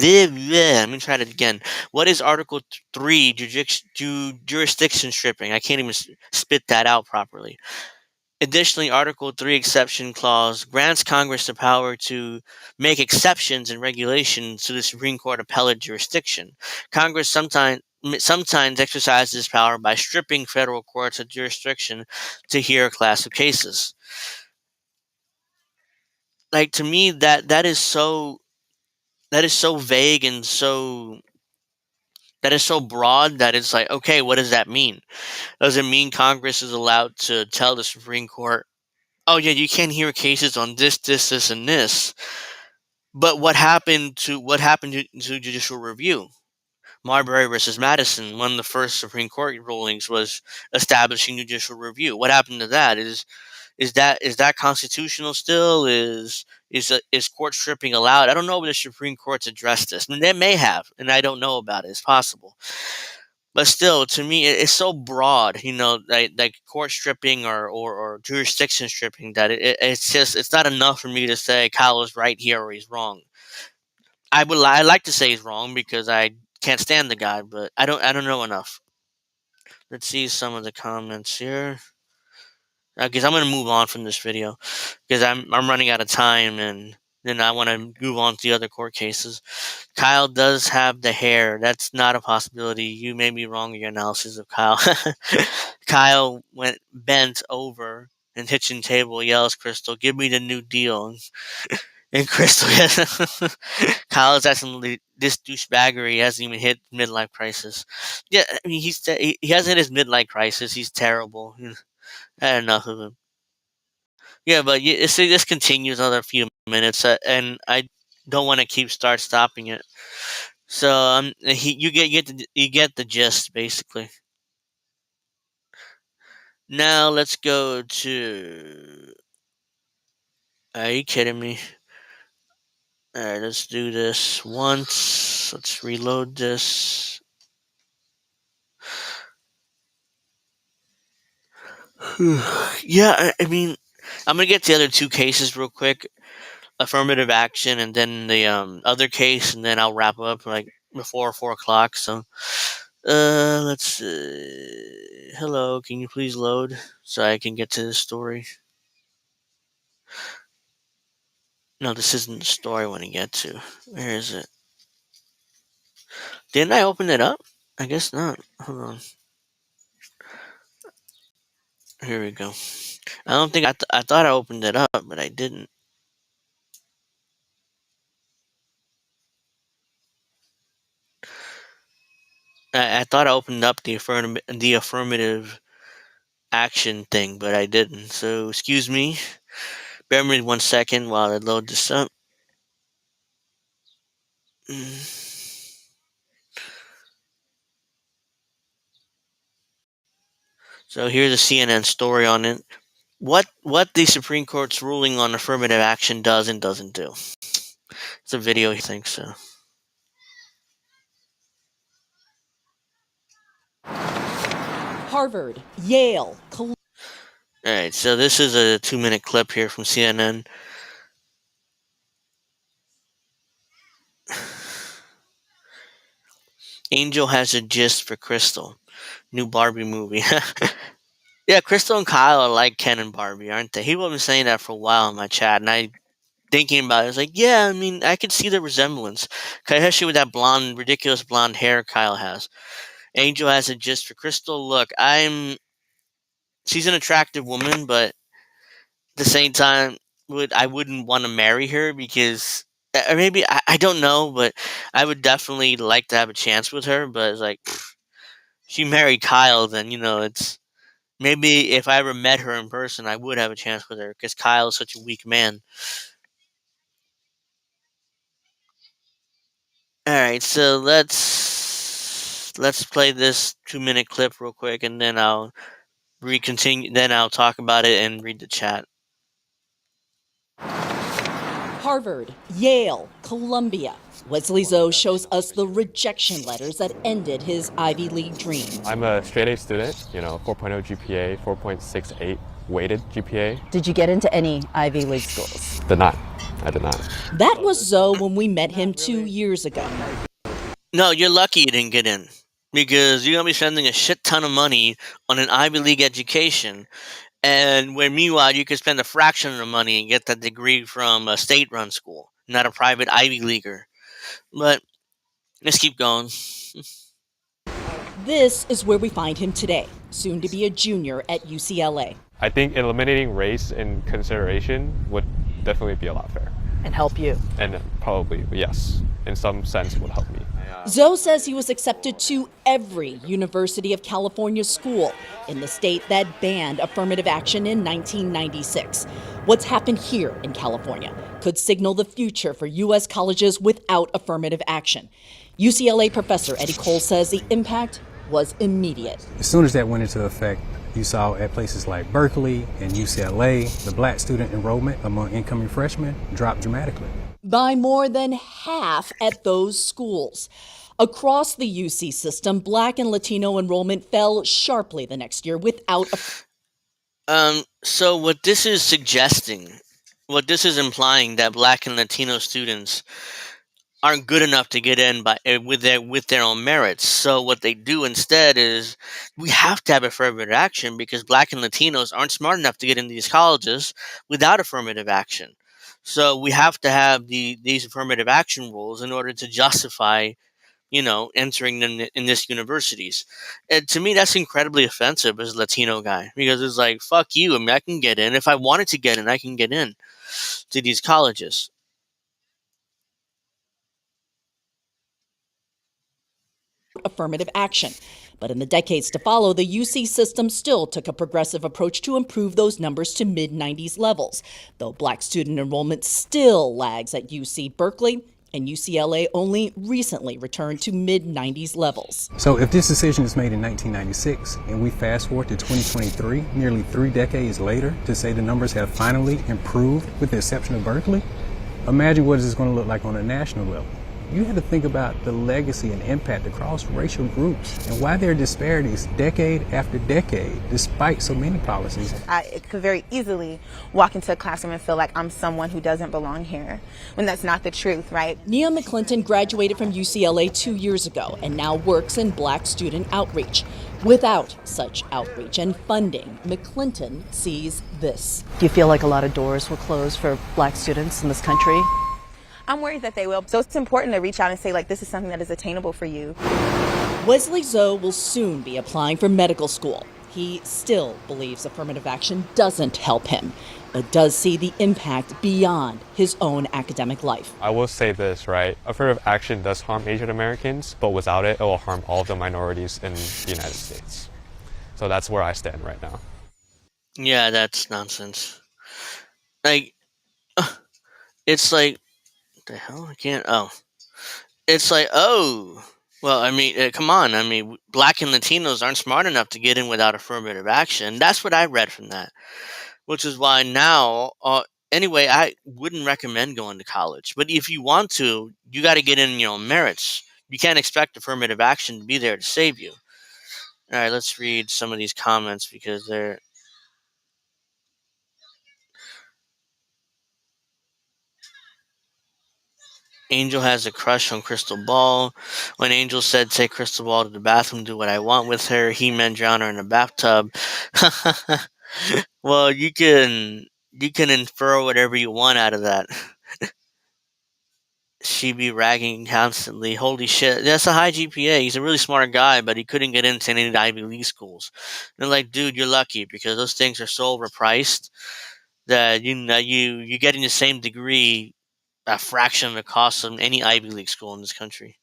me try it again. What is Article 3 jurisdiction stripping? I can't even spit that out properly. Additionally, Article 3 exception clause grants Congress the power to make exceptions and regulations to the Supreme Court appellate jurisdiction. Congress sometimes exercises this power by stripping federal courts of jurisdiction to hear a class of cases. Like, to me, that is so vague and that is so broad that it's like, okay, what does that mean? Does it mean Congress is allowed to tell the Supreme Court, oh yeah, you can't hear cases on this, and this? But what happened to judicial review? Marbury versus Madison, one of the first Supreme Court rulings was establishing judicial review. What happened to that? Is that constitutional still? Is court stripping allowed? I don't know if the Supreme Court's addressed this. I mean, they may have, and I don't know about it. It's possible. But still, to me, it's so broad, like court stripping or jurisdiction stripping, that it's not enough for me to say Kyle is right here or he's wrong. I like to say he's wrong because I can't stand the guy, but I don't know enough. Let's see some of the comments here. Because I'm going to move on from this video because I'm running out of time, and then I want to move on to the other court cases. Kyle does have the hair. That's not a possibility. You may be wrong in your analysis of Kyle. Kyle went bent over and hitching table, yells, Crystal, give me the New Deal. And Crystal, Kyle is asking this douchebaggery hasn't even hit midlife crisis. Yeah, I mean, he hasn't hit his midlife crisis. He's terrible. I had enough of him. Yeah, but this continues another few minutes, and I don't want to start stopping it. So you get the gist basically. Now let's go to. Are you kidding me? All right, let's do this once. Let's reload this. Yeah, I mean, I'm gonna get the other two cases real quick. Affirmative action, and then the other case, and then I'll wrap up like before 4 o'clock. So, let's. Hello, can you please load so I can get to the story? No, this isn't the story I want to get to. Where is it? Didn't I open it up? I guess not. Hold on. Here we go. I don't think I thought I opened it up, but I didn't. I thought I opened up the affirmative action thing, but I didn't. So excuse me. Bear with me 1 second while I load this up. So here's a CNN story on it. What the Supreme Court's ruling on affirmative action does and doesn't do. It's a video, I think so. Harvard, Yale, All right, so this is a 2-minute clip here from CNN. Angel has a gist for Crystal. New Barbie movie. Yeah, Crystal and Kyle are like Ken and Barbie, aren't they? He was saying that for a while in my chat, and I thinking about it, I was like, yeah, I mean, I could see the resemblance. Especially with that ridiculous blonde hair Kyle has. Angel has a gist for Crystal. Look, she's an attractive woman, but at the same time, I wouldn't want to marry her because, or maybe, I don't know, but I would definitely like to have a chance with her, but it's like, she married Kyle, then, it's, maybe if I ever met her in person, I would have a chance with her because Kyle is such a weak man. All right, so let's play this 2-minute clip real quick, and then I'll recontinue. Then I'll talk about it and read the chat. Harvard, Yale, Columbia. Wesley Zoe shows us the rejection letters that ended his Ivy League dream. I'm a straight-A student, 4.0 GPA, 4.68 weighted GPA. Did you get into any Ivy League schools? Did not. I did not. That was Zoe when we met him 2 years ago. No, you're lucky you didn't get in because you're gonna be spending a shit ton of money on an Ivy League education, and where meanwhile you could spend a fraction of the money and get that degree from a state-run school, not a private Ivy Leaguer. But let's keep going. This is where we find him today, soon to be a junior at UCLA. I think eliminating race in consideration would definitely be a lot fair. And help you. And probably, yes, in some sense would help me. Zoe says he was accepted to every University of California school in the state that banned affirmative action in 1996. What's happened here in California could signal the future for U.S. colleges without affirmative action. UCLA professor Eddie Cole says the impact was immediate. As soon as that went into effect, you saw at places like Berkeley and UCLA, the black student enrollment among incoming freshmen dropped dramatically. By more than half at those schools. Across the UC system, black and Latino enrollment fell sharply the next year without So what this is suggesting, what this is implying, that black and Latino students aren't good enough to get in with their own merits. So what they do instead is we have to have affirmative action because black and Latinos aren't smart enough to get into these colleges without affirmative action. So we have to have these affirmative action rules in order to justify, entering them in this universities. And to me, that's incredibly offensive as a Latino guy because it's like, fuck you. I mean, I can get in. If I wanted to get in, I can get in to these colleges. affirmative action. But in the decades to follow, the UC system still took a progressive approach to improve those numbers to mid-90s levels, though Black student enrollment still lags at UC Berkeley, and UCLA only recently returned to mid-90s levels. So if this decision is made in 1996 and we fast forward to 2023, nearly 3 decades later, to say the numbers have finally improved with the exception of Berkeley, imagine what it's going to look like on a national level. You have to think about the legacy and impact across racial groups and why there are disparities decade after decade, despite so many policies. I could very easily walk into a classroom and feel like I'm someone who doesn't belong here, when that's not the truth, right? Nia McClinton graduated from UCLA 2 years ago and now works in Black student outreach. Without such outreach and funding, McClinton sees this. Do you feel like a lot of doors will close for Black students in this country? I'm worried that they will. So it's important to reach out and say, like, this is something that is attainable for you. Wesley Zoe will soon be applying for medical school. He still believes affirmative action doesn't help him, but does see the impact beyond his own academic life. I will say this, right? Affirmative action does harm Asian Americans, but without it, it will harm all of the minorities in the United States. So that's where I stand right now. Yeah, that's nonsense. Like, it's like, what the hell? I can't. Oh, it's like, oh, well, I mean, come on. I mean, Black and Latinos aren't smart enough to get in without affirmative action. That's what I read from that, which is why now, anyway, I wouldn't recommend going to college. But if you want to, you got to get in your own merits. You can't expect affirmative action to be there to save you. All right, let's read some of these comments because they're. Angel has a crush on Crystal Ball. When Angel said, take Crystal Ball to the bathroom, do what I want with her, He-Man drown her in a bathtub. Well, you can infer whatever you want out of that. She be ragging constantly. Holy shit. That's a high GPA. He's a really smart guy, but he couldn't get into any of the Ivy League schools. And like, dude, you're lucky because those things are so overpriced that you're getting the same degree a fraction of the cost of any Ivy League school in this country.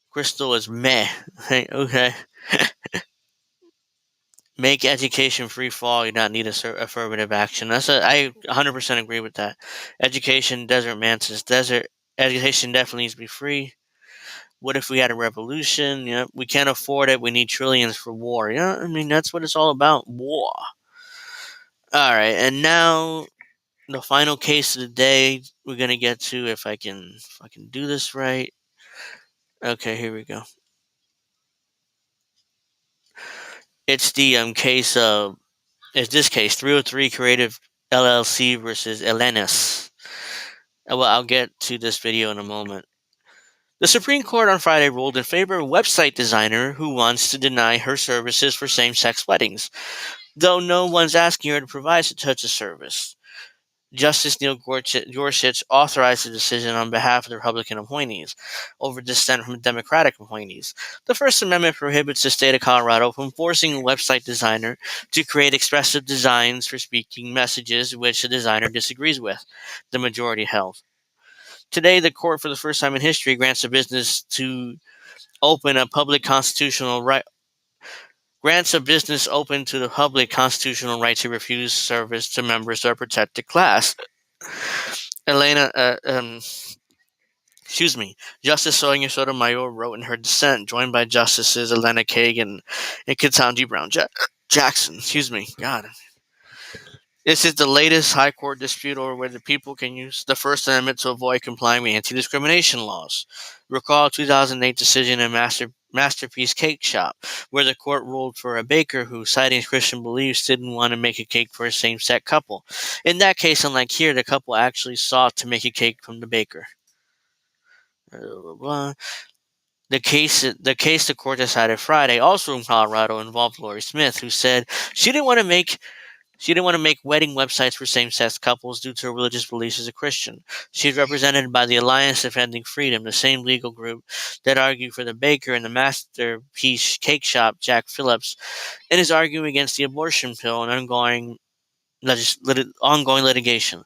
Crystal is meh. Okay. Make education free for all. You not need affirmative action. I 100% agree with that. Education, Desert Mantis, Desert education definitely needs to be free. What if we had a revolution? You know, we can't afford it. We need trillions for war. You know, I mean, that's what it's all about. War. All right, and now the final case of the day we're gonna get to, if I can do this right. Okay, here we go. It's the case of, it's this case 303 Creative LLC versus Elenis. Well, I'll get to this video in a moment. The Supreme Court on Friday ruled in favor of a website designer who wants to deny her services for same-sex weddings, though no one's asking her to provide such a service. Justice Neil Gorsuch authorized the decision on behalf of the Republican appointees over dissent from Democratic appointees. The First Amendment prohibits the state of Colorado from forcing a website designer to create expressive designs for speaking messages which the designer disagrees with, the majority held. Today, the court, for the first time in history, grants a business open to the public constitutional right to refuse service to members of a protected class. Justice Sonia Sotomayor wrote in her dissent, joined by Justices Elena Kagan and Ketanji Brown Jackson. God. This is the latest high court dispute over whether people can use the First Amendment to avoid complying with anti-discrimination laws. Recall a 2008 decision in Masterpiece Cake Shop, where the court ruled for a baker who, citing Christian beliefs, didn't want to make a cake for a same-sex couple. In that case, unlike here, the couple actually sought to make a cake from the baker. The case the court decided Friday, also in Colorado, involved Lori Smith, who said she didn't want to make wedding websites for same-sex couples due to her religious beliefs as a Christian. She is represented by the Alliance Defending Freedom, the same legal group that argued for the baker in the Masterpiece Cake Shop, Jack Phillips, and is arguing against the abortion pill and ongoing litigation.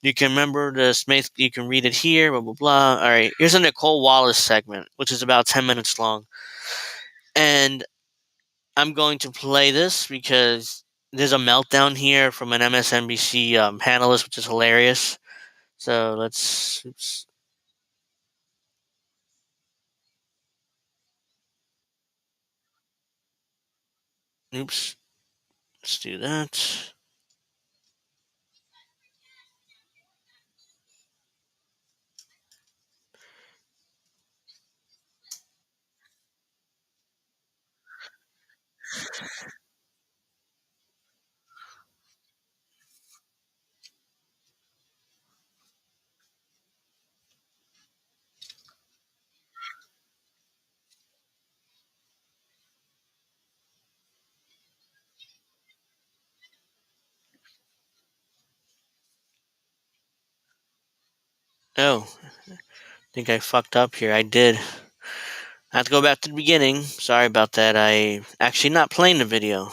You can remember the Smith, you can read it here, blah, blah, blah. All right, here's a Nicole Wallace segment, which is about 10 minutes long. And I'm going to play this because there's a meltdown here from an MSNBC panelist, which is hilarious. So let's. Oops. Let's do that. Oh, I think I fucked up here. I did. I have to go back to the beginning. Sorry about that. I actually not playing the video.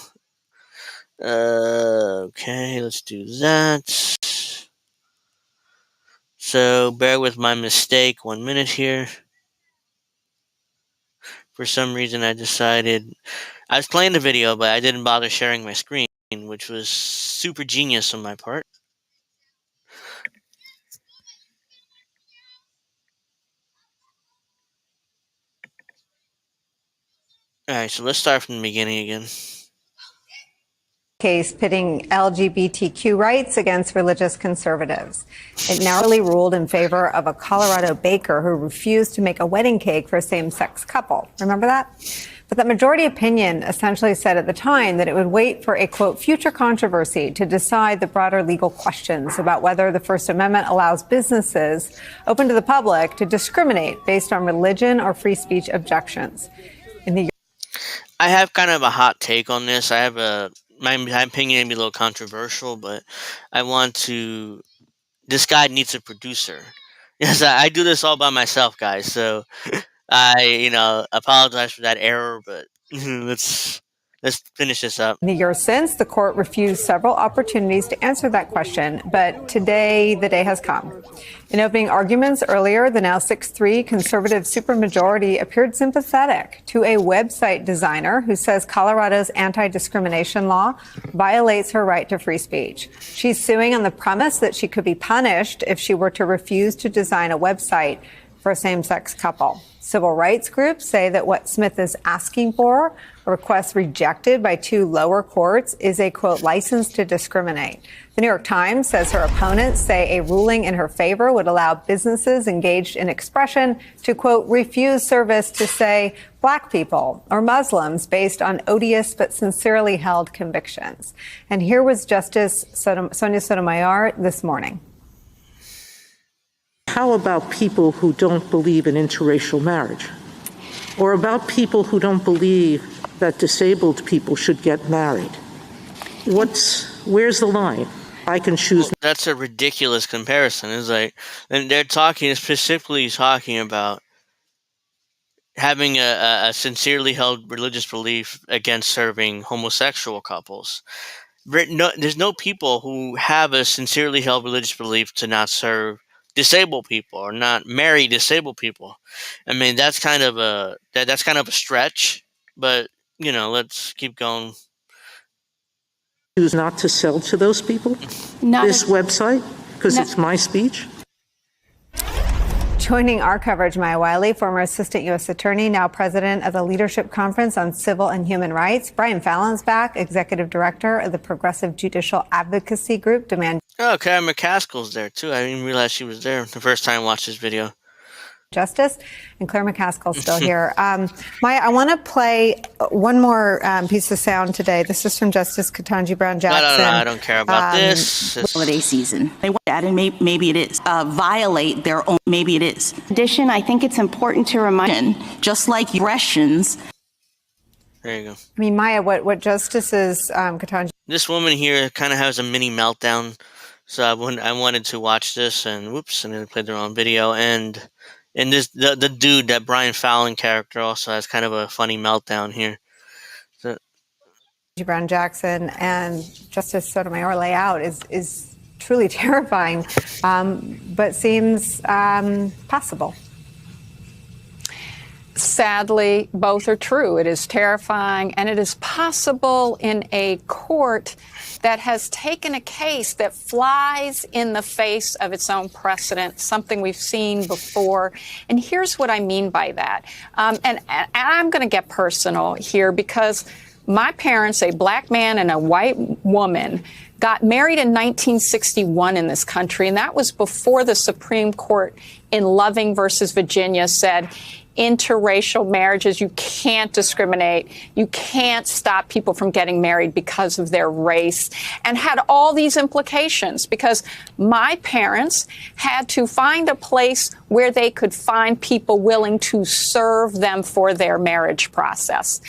Okay, let's do that. So bear with my mistake. 1 minute here. For some reason, I decided I was playing the video, but I didn't bother sharing my screen, which was super genius on my part. All right, so let's start from the beginning again. Case pitting LGBTQ rights against religious conservatives. It narrowly ruled in favor of a Colorado baker who refused to make a wedding cake for a same-sex couple. Remember that? But that majority opinion essentially said at the time that it would wait for a, quote, future controversy to decide the broader legal questions about whether the First Amendment allows businesses open to the public to discriminate based on religion or free speech objections. I have kind of a hot take on this. My opinion may be a little controversial, but I want to. This guy needs a producer. Yes, I do this all by myself, guys. So I apologize for that error, but let's finish this up. In the years since, the court refused several opportunities to answer that question, but today the day has come. In opening arguments earlier, the now 6-3 conservative supermajority appeared sympathetic to a website designer who says Colorado's anti-discrimination law violates her right to free speech. She's suing on the premise that she could be punished if she were to refuse to design a website for a same-sex couple. Civil rights groups say that what Smith is asking for, a request rejected by 2 lower courts, is a, quote, license to discriminate. The New York Times says her opponents say a ruling in her favor would allow businesses engaged in expression to, quote, refuse service to, say, Black people or Muslims based on odious but sincerely held convictions. And here was Justice Sonia Sotomayor this morning. How about people who don't believe in interracial marriage? Or about people who don't believe that disabled people should get married? Where's the line? I can choose. Well, that's a ridiculous comparison. It's like, and they're specifically talking about having a sincerely held religious belief against serving homosexual couples. There's no people who have a sincerely held religious belief to not serve disabled people or not marry disabled people. I mean, that's kind of a stretch, but let's keep going. Choose not to sell to those people? This website? Because it's my speech? Joining our coverage, Maya Wiley, former assistant U.S. attorney, now president of the Leadership Conference on Civil and Human Rights. Brian Fallon's back, executive director of the Progressive Judicial Advocacy Group, Demand. Oh, Karen McCaskill's there too. I didn't even realize she was there the first time I watched this video. Justice, and Claire McCaskill's still here. Maya, I want to play one more piece of sound today. This is from Justice Ketanji Brown Jackson. No, I don't care about this. Holiday season. They want that, and maybe it is. Violate their own, maybe it is. In addition, I think it's important to remind, just like aggressions. There you go. I mean, Maya, what Justices Ketanji. This woman here kind of has a mini meltdown. So I wanted to watch this, and then played their own video. And the dude, that Brian Fallon character, also has kind of a funny meltdown here. So, Brown Jackson and Justice Sotomayor lay out is truly terrifying, but seems possible. Sadly, both are true. It is terrifying, and it is possible in a court that has taken a case that flies in the face of its own precedent, something we've seen before. And here's what I mean by that. And I'm going to get personal here because my parents, a black man and a white woman, got married in 1961 in this country, and that was before the Supreme Court in Loving versus Virginia said interracial marriages, you can't discriminate. You can't stop people from getting married because of their race, and had all these implications because my parents had to find a place where they could find people willing to serve them for their marriage process,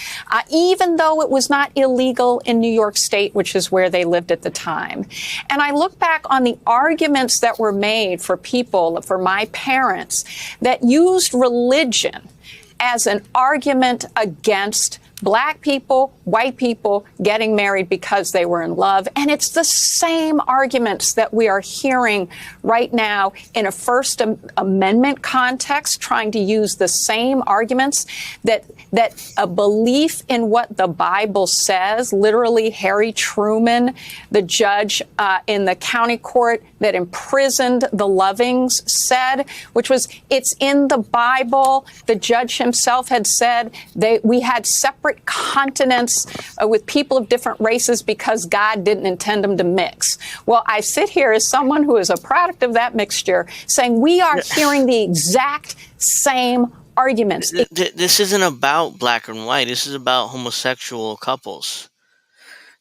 even though it was not illegal in New York State, which is where they lived at the time. And I look back on the arguments that were made for people, for my parents, that used religion as an argument against black people, white people getting married because they were in love. And it's the same arguments that we are hearing right now in a First Amendment context, trying to use the same arguments that a belief in what the Bible says, literally Harry Truman, the judge in the county court that imprisoned the Lovings, said, which was, it's in the Bible. The judge himself had said we had separate continents with people of different races because God didn't intend them to mix. Well, I sit here as someone who is a product of that mixture saying we are hearing the exact same arguments. This isn't about black and white. This is about homosexual couples.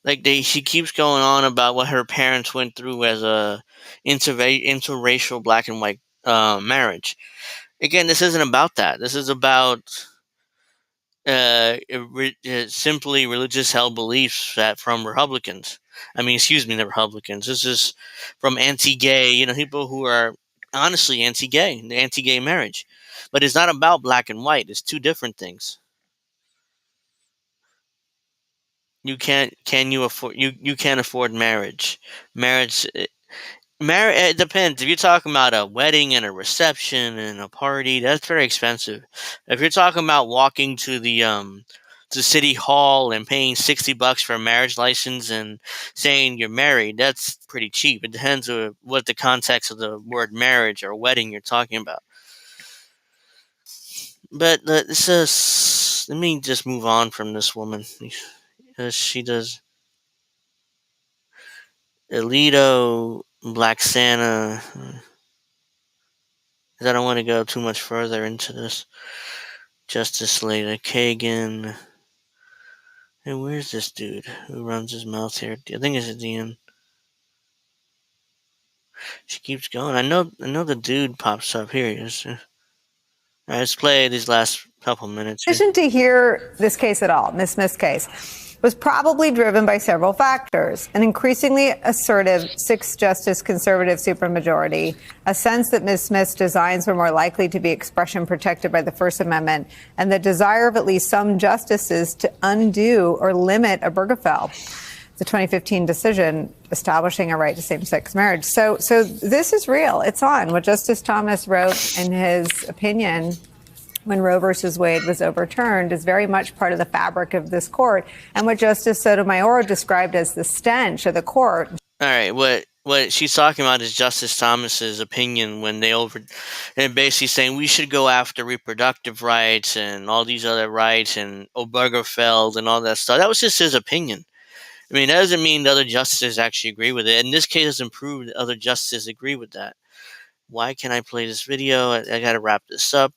Like she keeps going on about what her parents went through as a interracial black and white marriage. Again, this isn't about that. This is about simply religious held beliefs that from Republicans. I mean, excuse me, the Republicans. This is from anti-gay, people who are honestly anti-gay, the anti-gay marriage. But it's not about black and white. It's two different things. You can't afford marriage. It depends. If you're talking about a wedding and a reception and a party, that's very expensive. If you're talking about walking to the to City Hall and paying $60 for a marriage license and saying you're married, that's pretty cheap. It depends on what the context of the word marriage or wedding you're talking about. But let me just move on from this woman. She does Alito, Black Santa. I don't want to go too much further into this. Justice Leda Kagan. Hey, where's this dude who runs his mouth here? I think it's at the end. She keeps going. I know the dude pops up. Here he is. All right, let's play these last couple minutes. Decision to hear this case at all, Ms. Smith's case, was probably driven by several factors: an increasingly assertive six-justice conservative supermajority, a sense that Ms. Smith's designs were more likely to be expression protected by the First Amendment, and the desire of at least some justices to undo or limit Obergefell, the 2015 decision establishing a right to same-sex marriage. So this is real. It's on. What Justice Thomas wrote in his opinion when Roe versus Wade was overturned is very much part of the fabric of this court, and what Justice Sotomayor described as the stench of the court. All right, what she's talking about is Justice Thomas's opinion when and basically saying we should go after reproductive rights and all these other rights and Obergefell and all that stuff. That was just his opinion. I mean, that doesn't mean the other justices actually agree with it. And this case doesn't prove that other justices agree with that. Why can't I play this video? I got to wrap this up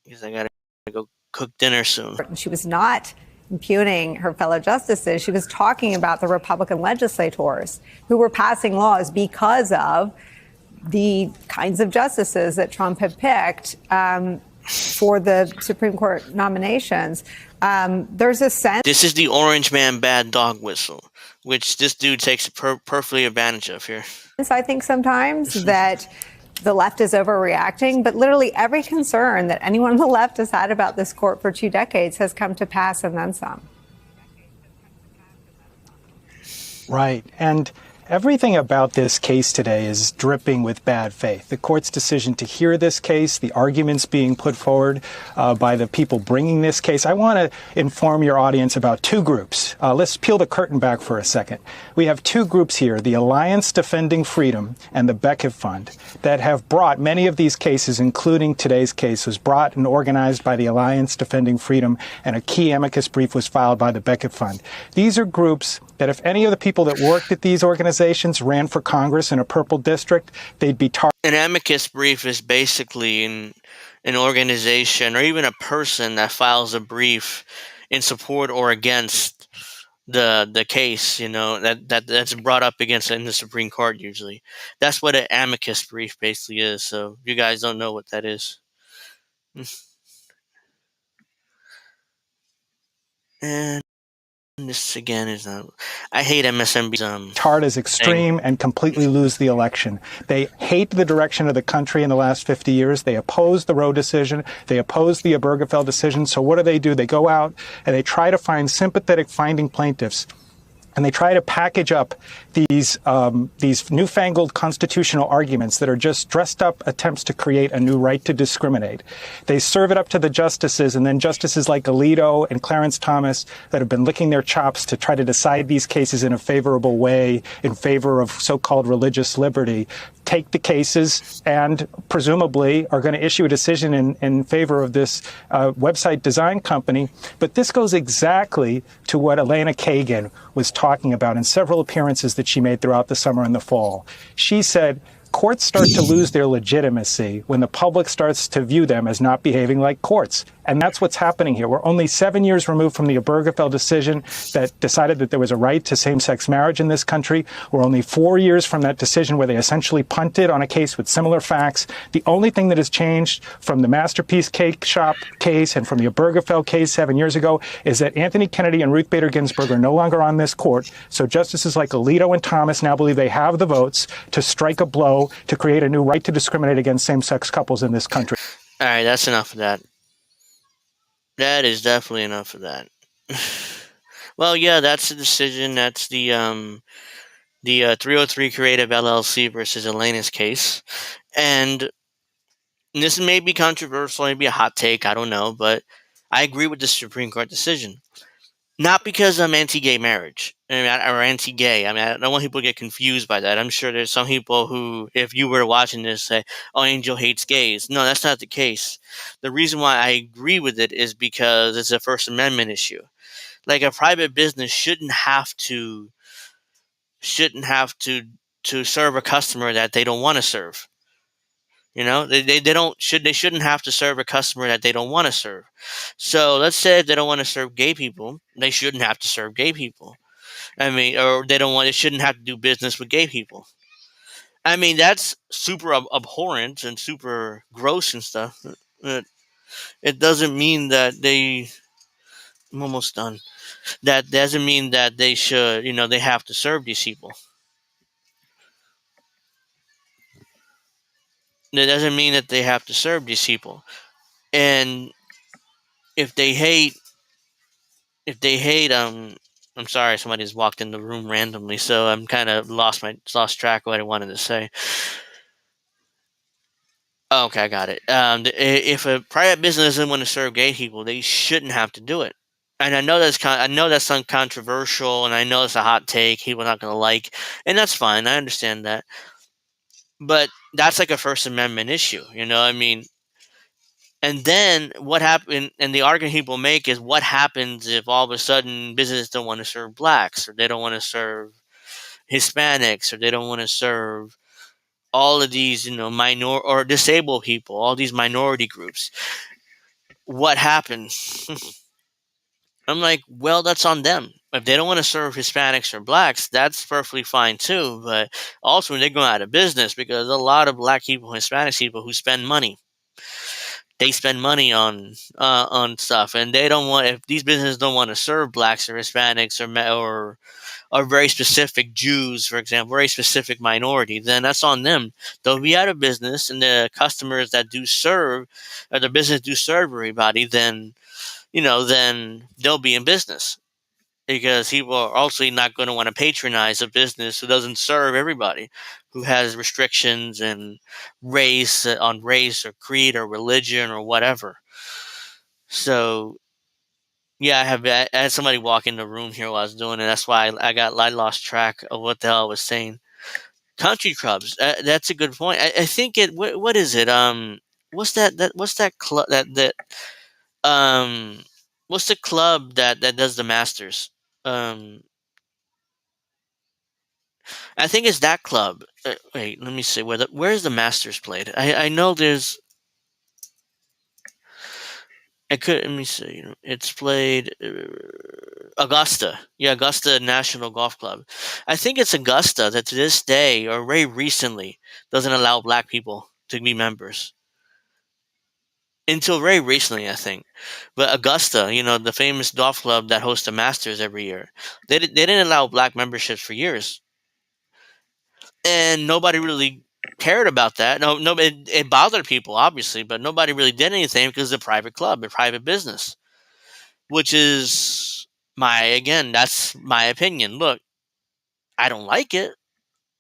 because I got to go cook dinner soon. She was not impugning her fellow justices. She was talking about the Republican legislators who were passing laws because of the kinds of justices that Trump had picked for the Supreme Court nominations. There's a sense. This is the orange man bad dog whistle, which this dude takes perfectly advantage of here. I think sometimes that the left is overreacting, but literally every concern that anyone on the left has had about this court for 2 decades has come to pass and then some. Right. And Everything about this case today is dripping with bad faith. The court's decision to hear this case, the arguments being put forward by the people bringing this case. I want to inform your audience about two groups. Let's peel the curtain back for a second. We have two groups here, the Alliance Defending Freedom and the Beckett Fund, that have brought many of these cases, including today's case, was brought and organized by the Alliance Defending Freedom, and a key amicus brief was filed by the Beckett Fund. These are groups that if any of the people that worked at these organizations ran for Congress in a purple district, they'd be targeted. An amicus brief is basically an organization or even a person that files a brief in support or against the case, that's brought up against in the Supreme Court usually. That's what an amicus brief basically is. So if you guys don't know what that is. And this again is I hate MSNBC's Tard is extreme and completely lose the election. They hate the direction of the country in the last 50 years. They oppose the Roe decision. They oppose the Obergefell decision. So what do? They go out and they try to find sympathetic finding plaintiffs. And they try to package up these newfangled constitutional arguments that are just dressed up attempts to create a new right to discriminate. They serve it up to the justices, and then justices like Alito and Clarence Thomas that have been licking their chops to try to decide these cases in a favorable way in favor of so-called religious liberty, take the cases and presumably are going to issue a decision in favor of this website design company. But this goes exactly to what Elena Kagan was talking about in several appearances that she made throughout the summer and the fall. She said, courts start to lose their legitimacy when the public starts to view them as not behaving like courts. And that's what's happening here. We're only 7 years removed from the Obergefell decision that decided that there was a right to same-sex marriage in this country. We're only 4 years from that decision where they essentially punted on a case with similar facts. The only thing that has changed from the Masterpiece Cake Shop case and from the Obergefell case 7 years ago is that Anthony Kennedy and Ruth Bader Ginsburg are no longer on this court. So justices like Alito and Thomas now believe they have the votes to strike a blow to create a new right to discriminate against same-sex couples in this country. All right, that's enough of that. That is definitely enough of that. Well, yeah, that's the decision. That's the 303 Creative LLC versus Elena's case. And this may be controversial, maybe a hot take, I don't know, but I agree with the Supreme Court decision. Not because I'm anti-gay marriage or anti-gay. I don't want people to get confused by that. I'm sure there's some people who, if you were watching this, say, "Oh, Angel hates gays." No, that's not the case. The reason why I agree with it is because it's a First Amendment issue. Like a private business shouldn't have to serve a customer that they don't want to serve. They shouldn't have to serve a customer that they don't want to serve. So let's say if they don't want to serve gay people, they shouldn't have to serve gay people. Or they shouldn't have to do business with gay people. That's super abhorrent and super gross and stuff. It doesn't mean that I'm almost done. That doesn't mean that they should, they have to serve these people. That doesn't mean that they have to serve these people. And if they hate, I'm sorry, somebody just walked in the room randomly, so I'm kind of lost track of what I wanted to say. Oh, okay, I got it. If a private business doesn't want to serve gay people, they shouldn't have to do it. And I know that's controversial, and I know it's a hot take. People are not going to like, and that's fine. I understand that. But that's like a First Amendment issue, And then what happened, and the argument people make is what happens if all of a sudden businesses don't want to serve blacks, or they don't want to serve Hispanics, or they don't want to serve all of these, minor or disabled people, all these minority groups. What happens? I'm like, well, that's on them. If they don't want to serve Hispanics or blacks, that's perfectly fine too. But also, when they go out of business, because a lot of black people, Hispanic people who spend money. They spend money on stuff, and they don't want. If these businesses don't want to serve blacks or Hispanics or very specific Jews, for example, very specific minority, then that's on them. They'll be out of business, and the customers that do serve, or the business do serve everybody, then they'll be in business. because people are also not going to want to patronize a business who doesn't serve everybody, who has restrictions and race or creed or religion or whatever. So yeah, I had somebody walk in the room here while I was doing it. That's why I lost track of what the hell I was saying. Country clubs. That's a good point. I think what is it? What's that club that um what's the club that does the Masters? Um, I think it's that club. Wait, let me see where's the Masters played. I know there's. I could Let me see. It's played Augusta. Yeah, Augusta National Golf Club. I think it's Augusta that to this day or very recently doesn't allow black people to be members. Until very recently, I think. But Augusta, the famous golf club that hosts the Masters every year, they didn't allow black memberships for years, and nobody really cared about that. No, it bothered people obviously, but nobody really did anything because it's a private club, a private business, which is that's my opinion. Look, I don't like it,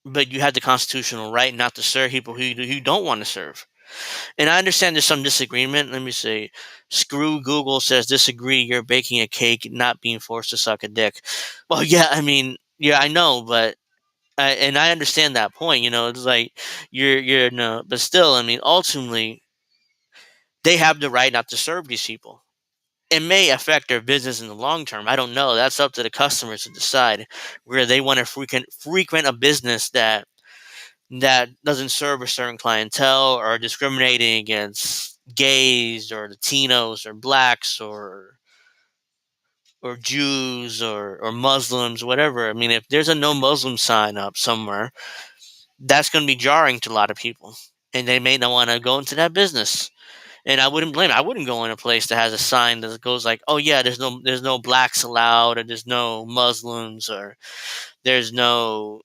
but you have the constitutional right not to serve people who you don't want to serve. And I understand there's some disagreement. Let me see. Screw Google says disagree. You're baking a cake, not being forced to suck a dick. Well, yeah, I mean, yeah, I know, but and I understand that point. It's like you're no, but still, I mean, ultimately, they have the right not to serve these people. It may affect their business in the long term. I don't know. That's up to the customers to decide where they want to frequent a business that doesn't serve a certain clientele or discriminating against gays or Latinos or blacks or Jews or Muslims, whatever. I mean, if there's a no Muslim sign up somewhere, that's going to be jarring to a lot of people, and they may not want to go into that business. And I wouldn't blame. I wouldn't go in a place that has a sign that goes like, "Oh yeah, there's no blacks allowed, or there's no Muslims, or there's no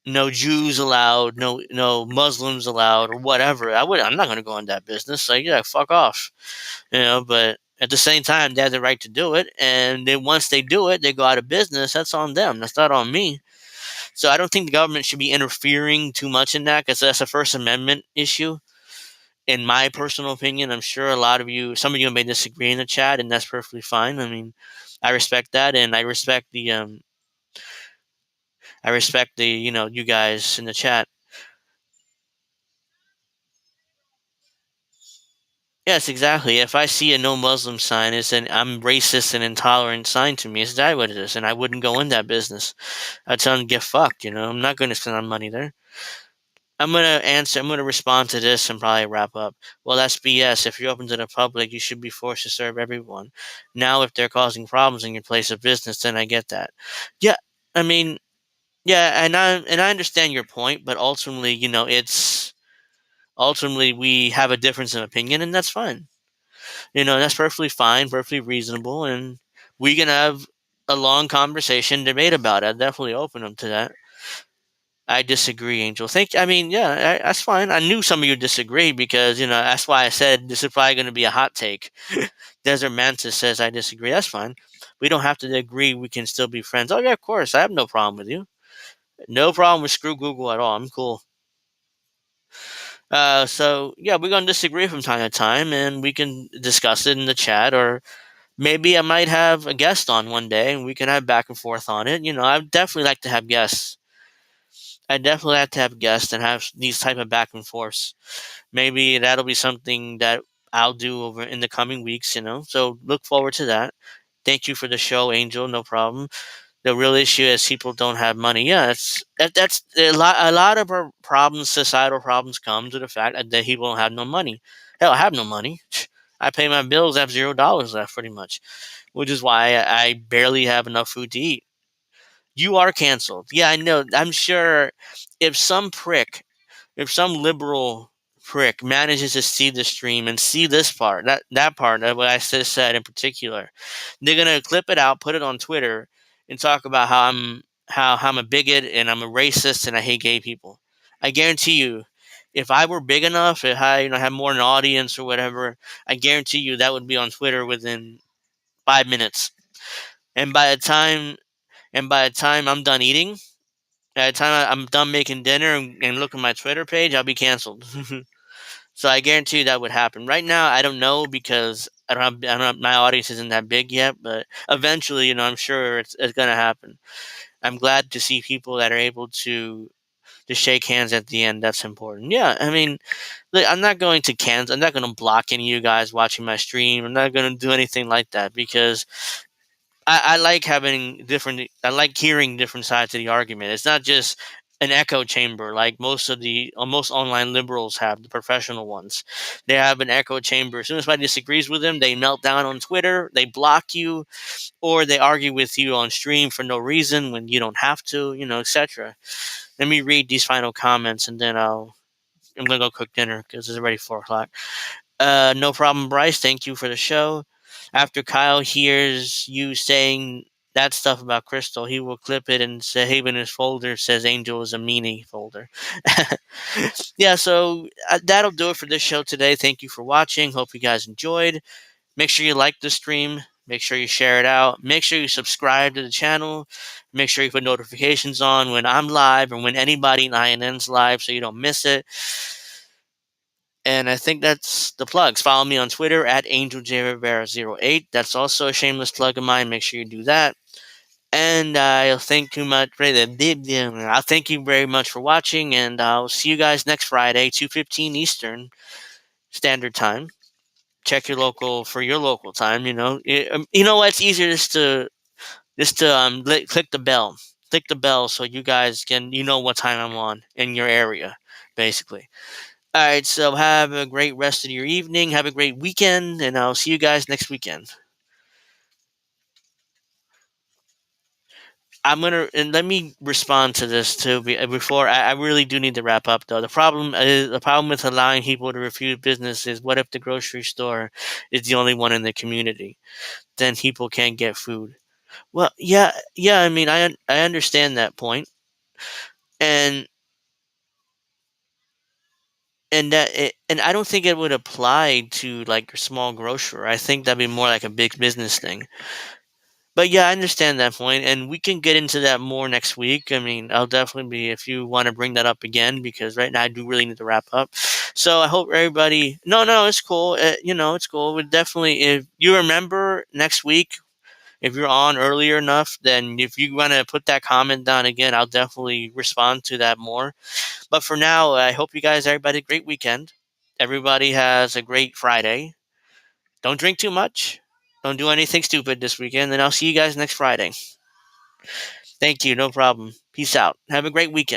Jews allowed, no Muslims allowed, or whatever." I'm not going to go in that business. Like, yeah, fuck off, But at the same time, they have the right to do it, and then once they do it, they go out of business. That's on them. That's not on me. So I don't think the government should be interfering too much in that because that's a First Amendment issue. In my personal opinion, I'm sure some of you may disagree in the chat, and that's perfectly fine. I mean, I respect that, and I respect the you guys in the chat. Yes, exactly. If I see a no Muslim sign, it's an I'm racist and intolerant sign to me. It's exactly what it is, and I wouldn't go in that business. I'd tell them get fucked. I'm not going to spend my money there. I'm gonna respond to this and probably wrap up. Well, that's BS. If you're open to the public, you should be forced to serve everyone. Now, if they're causing problems in your place of business, then I get that. Yeah, I mean, yeah, and I understand your point, but ultimately, it's ultimately we have a difference in opinion, and that's fine. That's perfectly fine, perfectly reasonable, and we can have a long conversation, debate about it. I'm definitely open up to that. I disagree, Angel. I mean, yeah, that's fine. I knew some of you disagree because, that's why I said this is probably going to be a hot take. Desert Mantis says I disagree. That's fine. We don't have to agree. We can still be friends. Oh, yeah, of course. I have no problem with you. No problem with screw Google at all. I'm cool. So, yeah, we're going to disagree from time to time, and we can discuss it in the chat, or maybe I might have a guest on one day, and we can have back and forth on it. I'd definitely like to have guests. I definitely have to have guests and have these type of back and forths. Maybe that'll be something that I'll do over in the coming weeks. So look forward to that. Thank you for the show, Angel. No problem. The real issue is people don't have money. Yeah, that's a lot. A lot of our problems, societal problems, come to the fact that people don't have no money. Hell, I have no money. I pay my bills. I have $0 left, pretty much, which is why I barely have enough food to eat. You are canceled. Yeah, I know. I'm sure if some liberal prick manages to see the stream and see this part, that part of what I just said in particular, they're gonna clip it out, put it on Twitter, and talk about how I'm a bigot and I'm a racist and I hate gay people. I guarantee you, if I were big enough, if I had more an audience or whatever, I guarantee you that would be on Twitter within 5 minutes. and by the time I'm done eating, by the time I'm done making dinner and look at my Twitter page, I'll be canceled. So I guarantee you that would happen. Right now, I don't know because I don't have, my audience isn't that big yet. But eventually, I'm sure it's gonna happen. I'm glad to see people that are able to shake hands at the end. That's important. Yeah, I mean, look, I'm not going to cancel. I'm not going to block any of you guys watching my stream. I'm not going to do anything like that because I like having different. I like hearing different sides of the argument. It's not just an echo chamber like most online liberals have, the professional ones. They have an echo chamber. As soon as somebody disagrees with them, they melt down on Twitter, they block you, or they argue with you on stream for no reason when you don't have to, etc. Let me read these final comments and then I'm gonna go cook dinner because it's already 4 o'clock. No problem, Bryce. Thank you for the show. After Kyle hears you saying that stuff about Crystal, he will clip it and save in his folder. Says Angel is a meanie folder. Yeah, so that'll do it for this show today. Thank you for watching. Hope you guys enjoyed. Make sure you like the stream. Make sure you share it out. Make sure you subscribe to the channel. Make sure you put notifications on when I'm live or when anybody in INN's live so you don't miss it. And I think that's the plugs. Follow me on Twitter at AngelJRivera08. That's also a shameless plug of mine. Make sure you do that. And I'll thank you much. I'll thank you very much for watching, and I'll see you guys next Friday, 2:15 Eastern Standard Time. Check your local for your local time. You know what? It's easier just to click the bell. Click the bell so you guys can what time I'm on in your area, basically. All right, so have a great rest of your evening. Have a great weekend, and I'll see you guys next weekend. And let me respond to this too before I really do need to wrap up though. The problem with allowing people to refuse business is, what if the grocery store is the only one in the community? Then people can't get food. Well, yeah. I mean, I understand that point, and and I don't think it would apply to like a small grocer. I think that'd be more like a big business thing. But yeah, I understand that point, and we can get into that more next week. I mean, I'll definitely be if you want to bring that up again because right now I do really need to wrap up. So I hope everybody. No, it's cool. It's cool. We definitely, if you remember next week, if you're on earlier enough, then if you want to put that comment down again, I'll definitely respond to that more. But for now, I hope you guys, everybody, great weekend. Everybody has a great Friday. Don't drink too much. Don't do anything stupid this weekend, and I'll see you guys next Friday. Thank you. No problem. Peace out. Have a great weekend.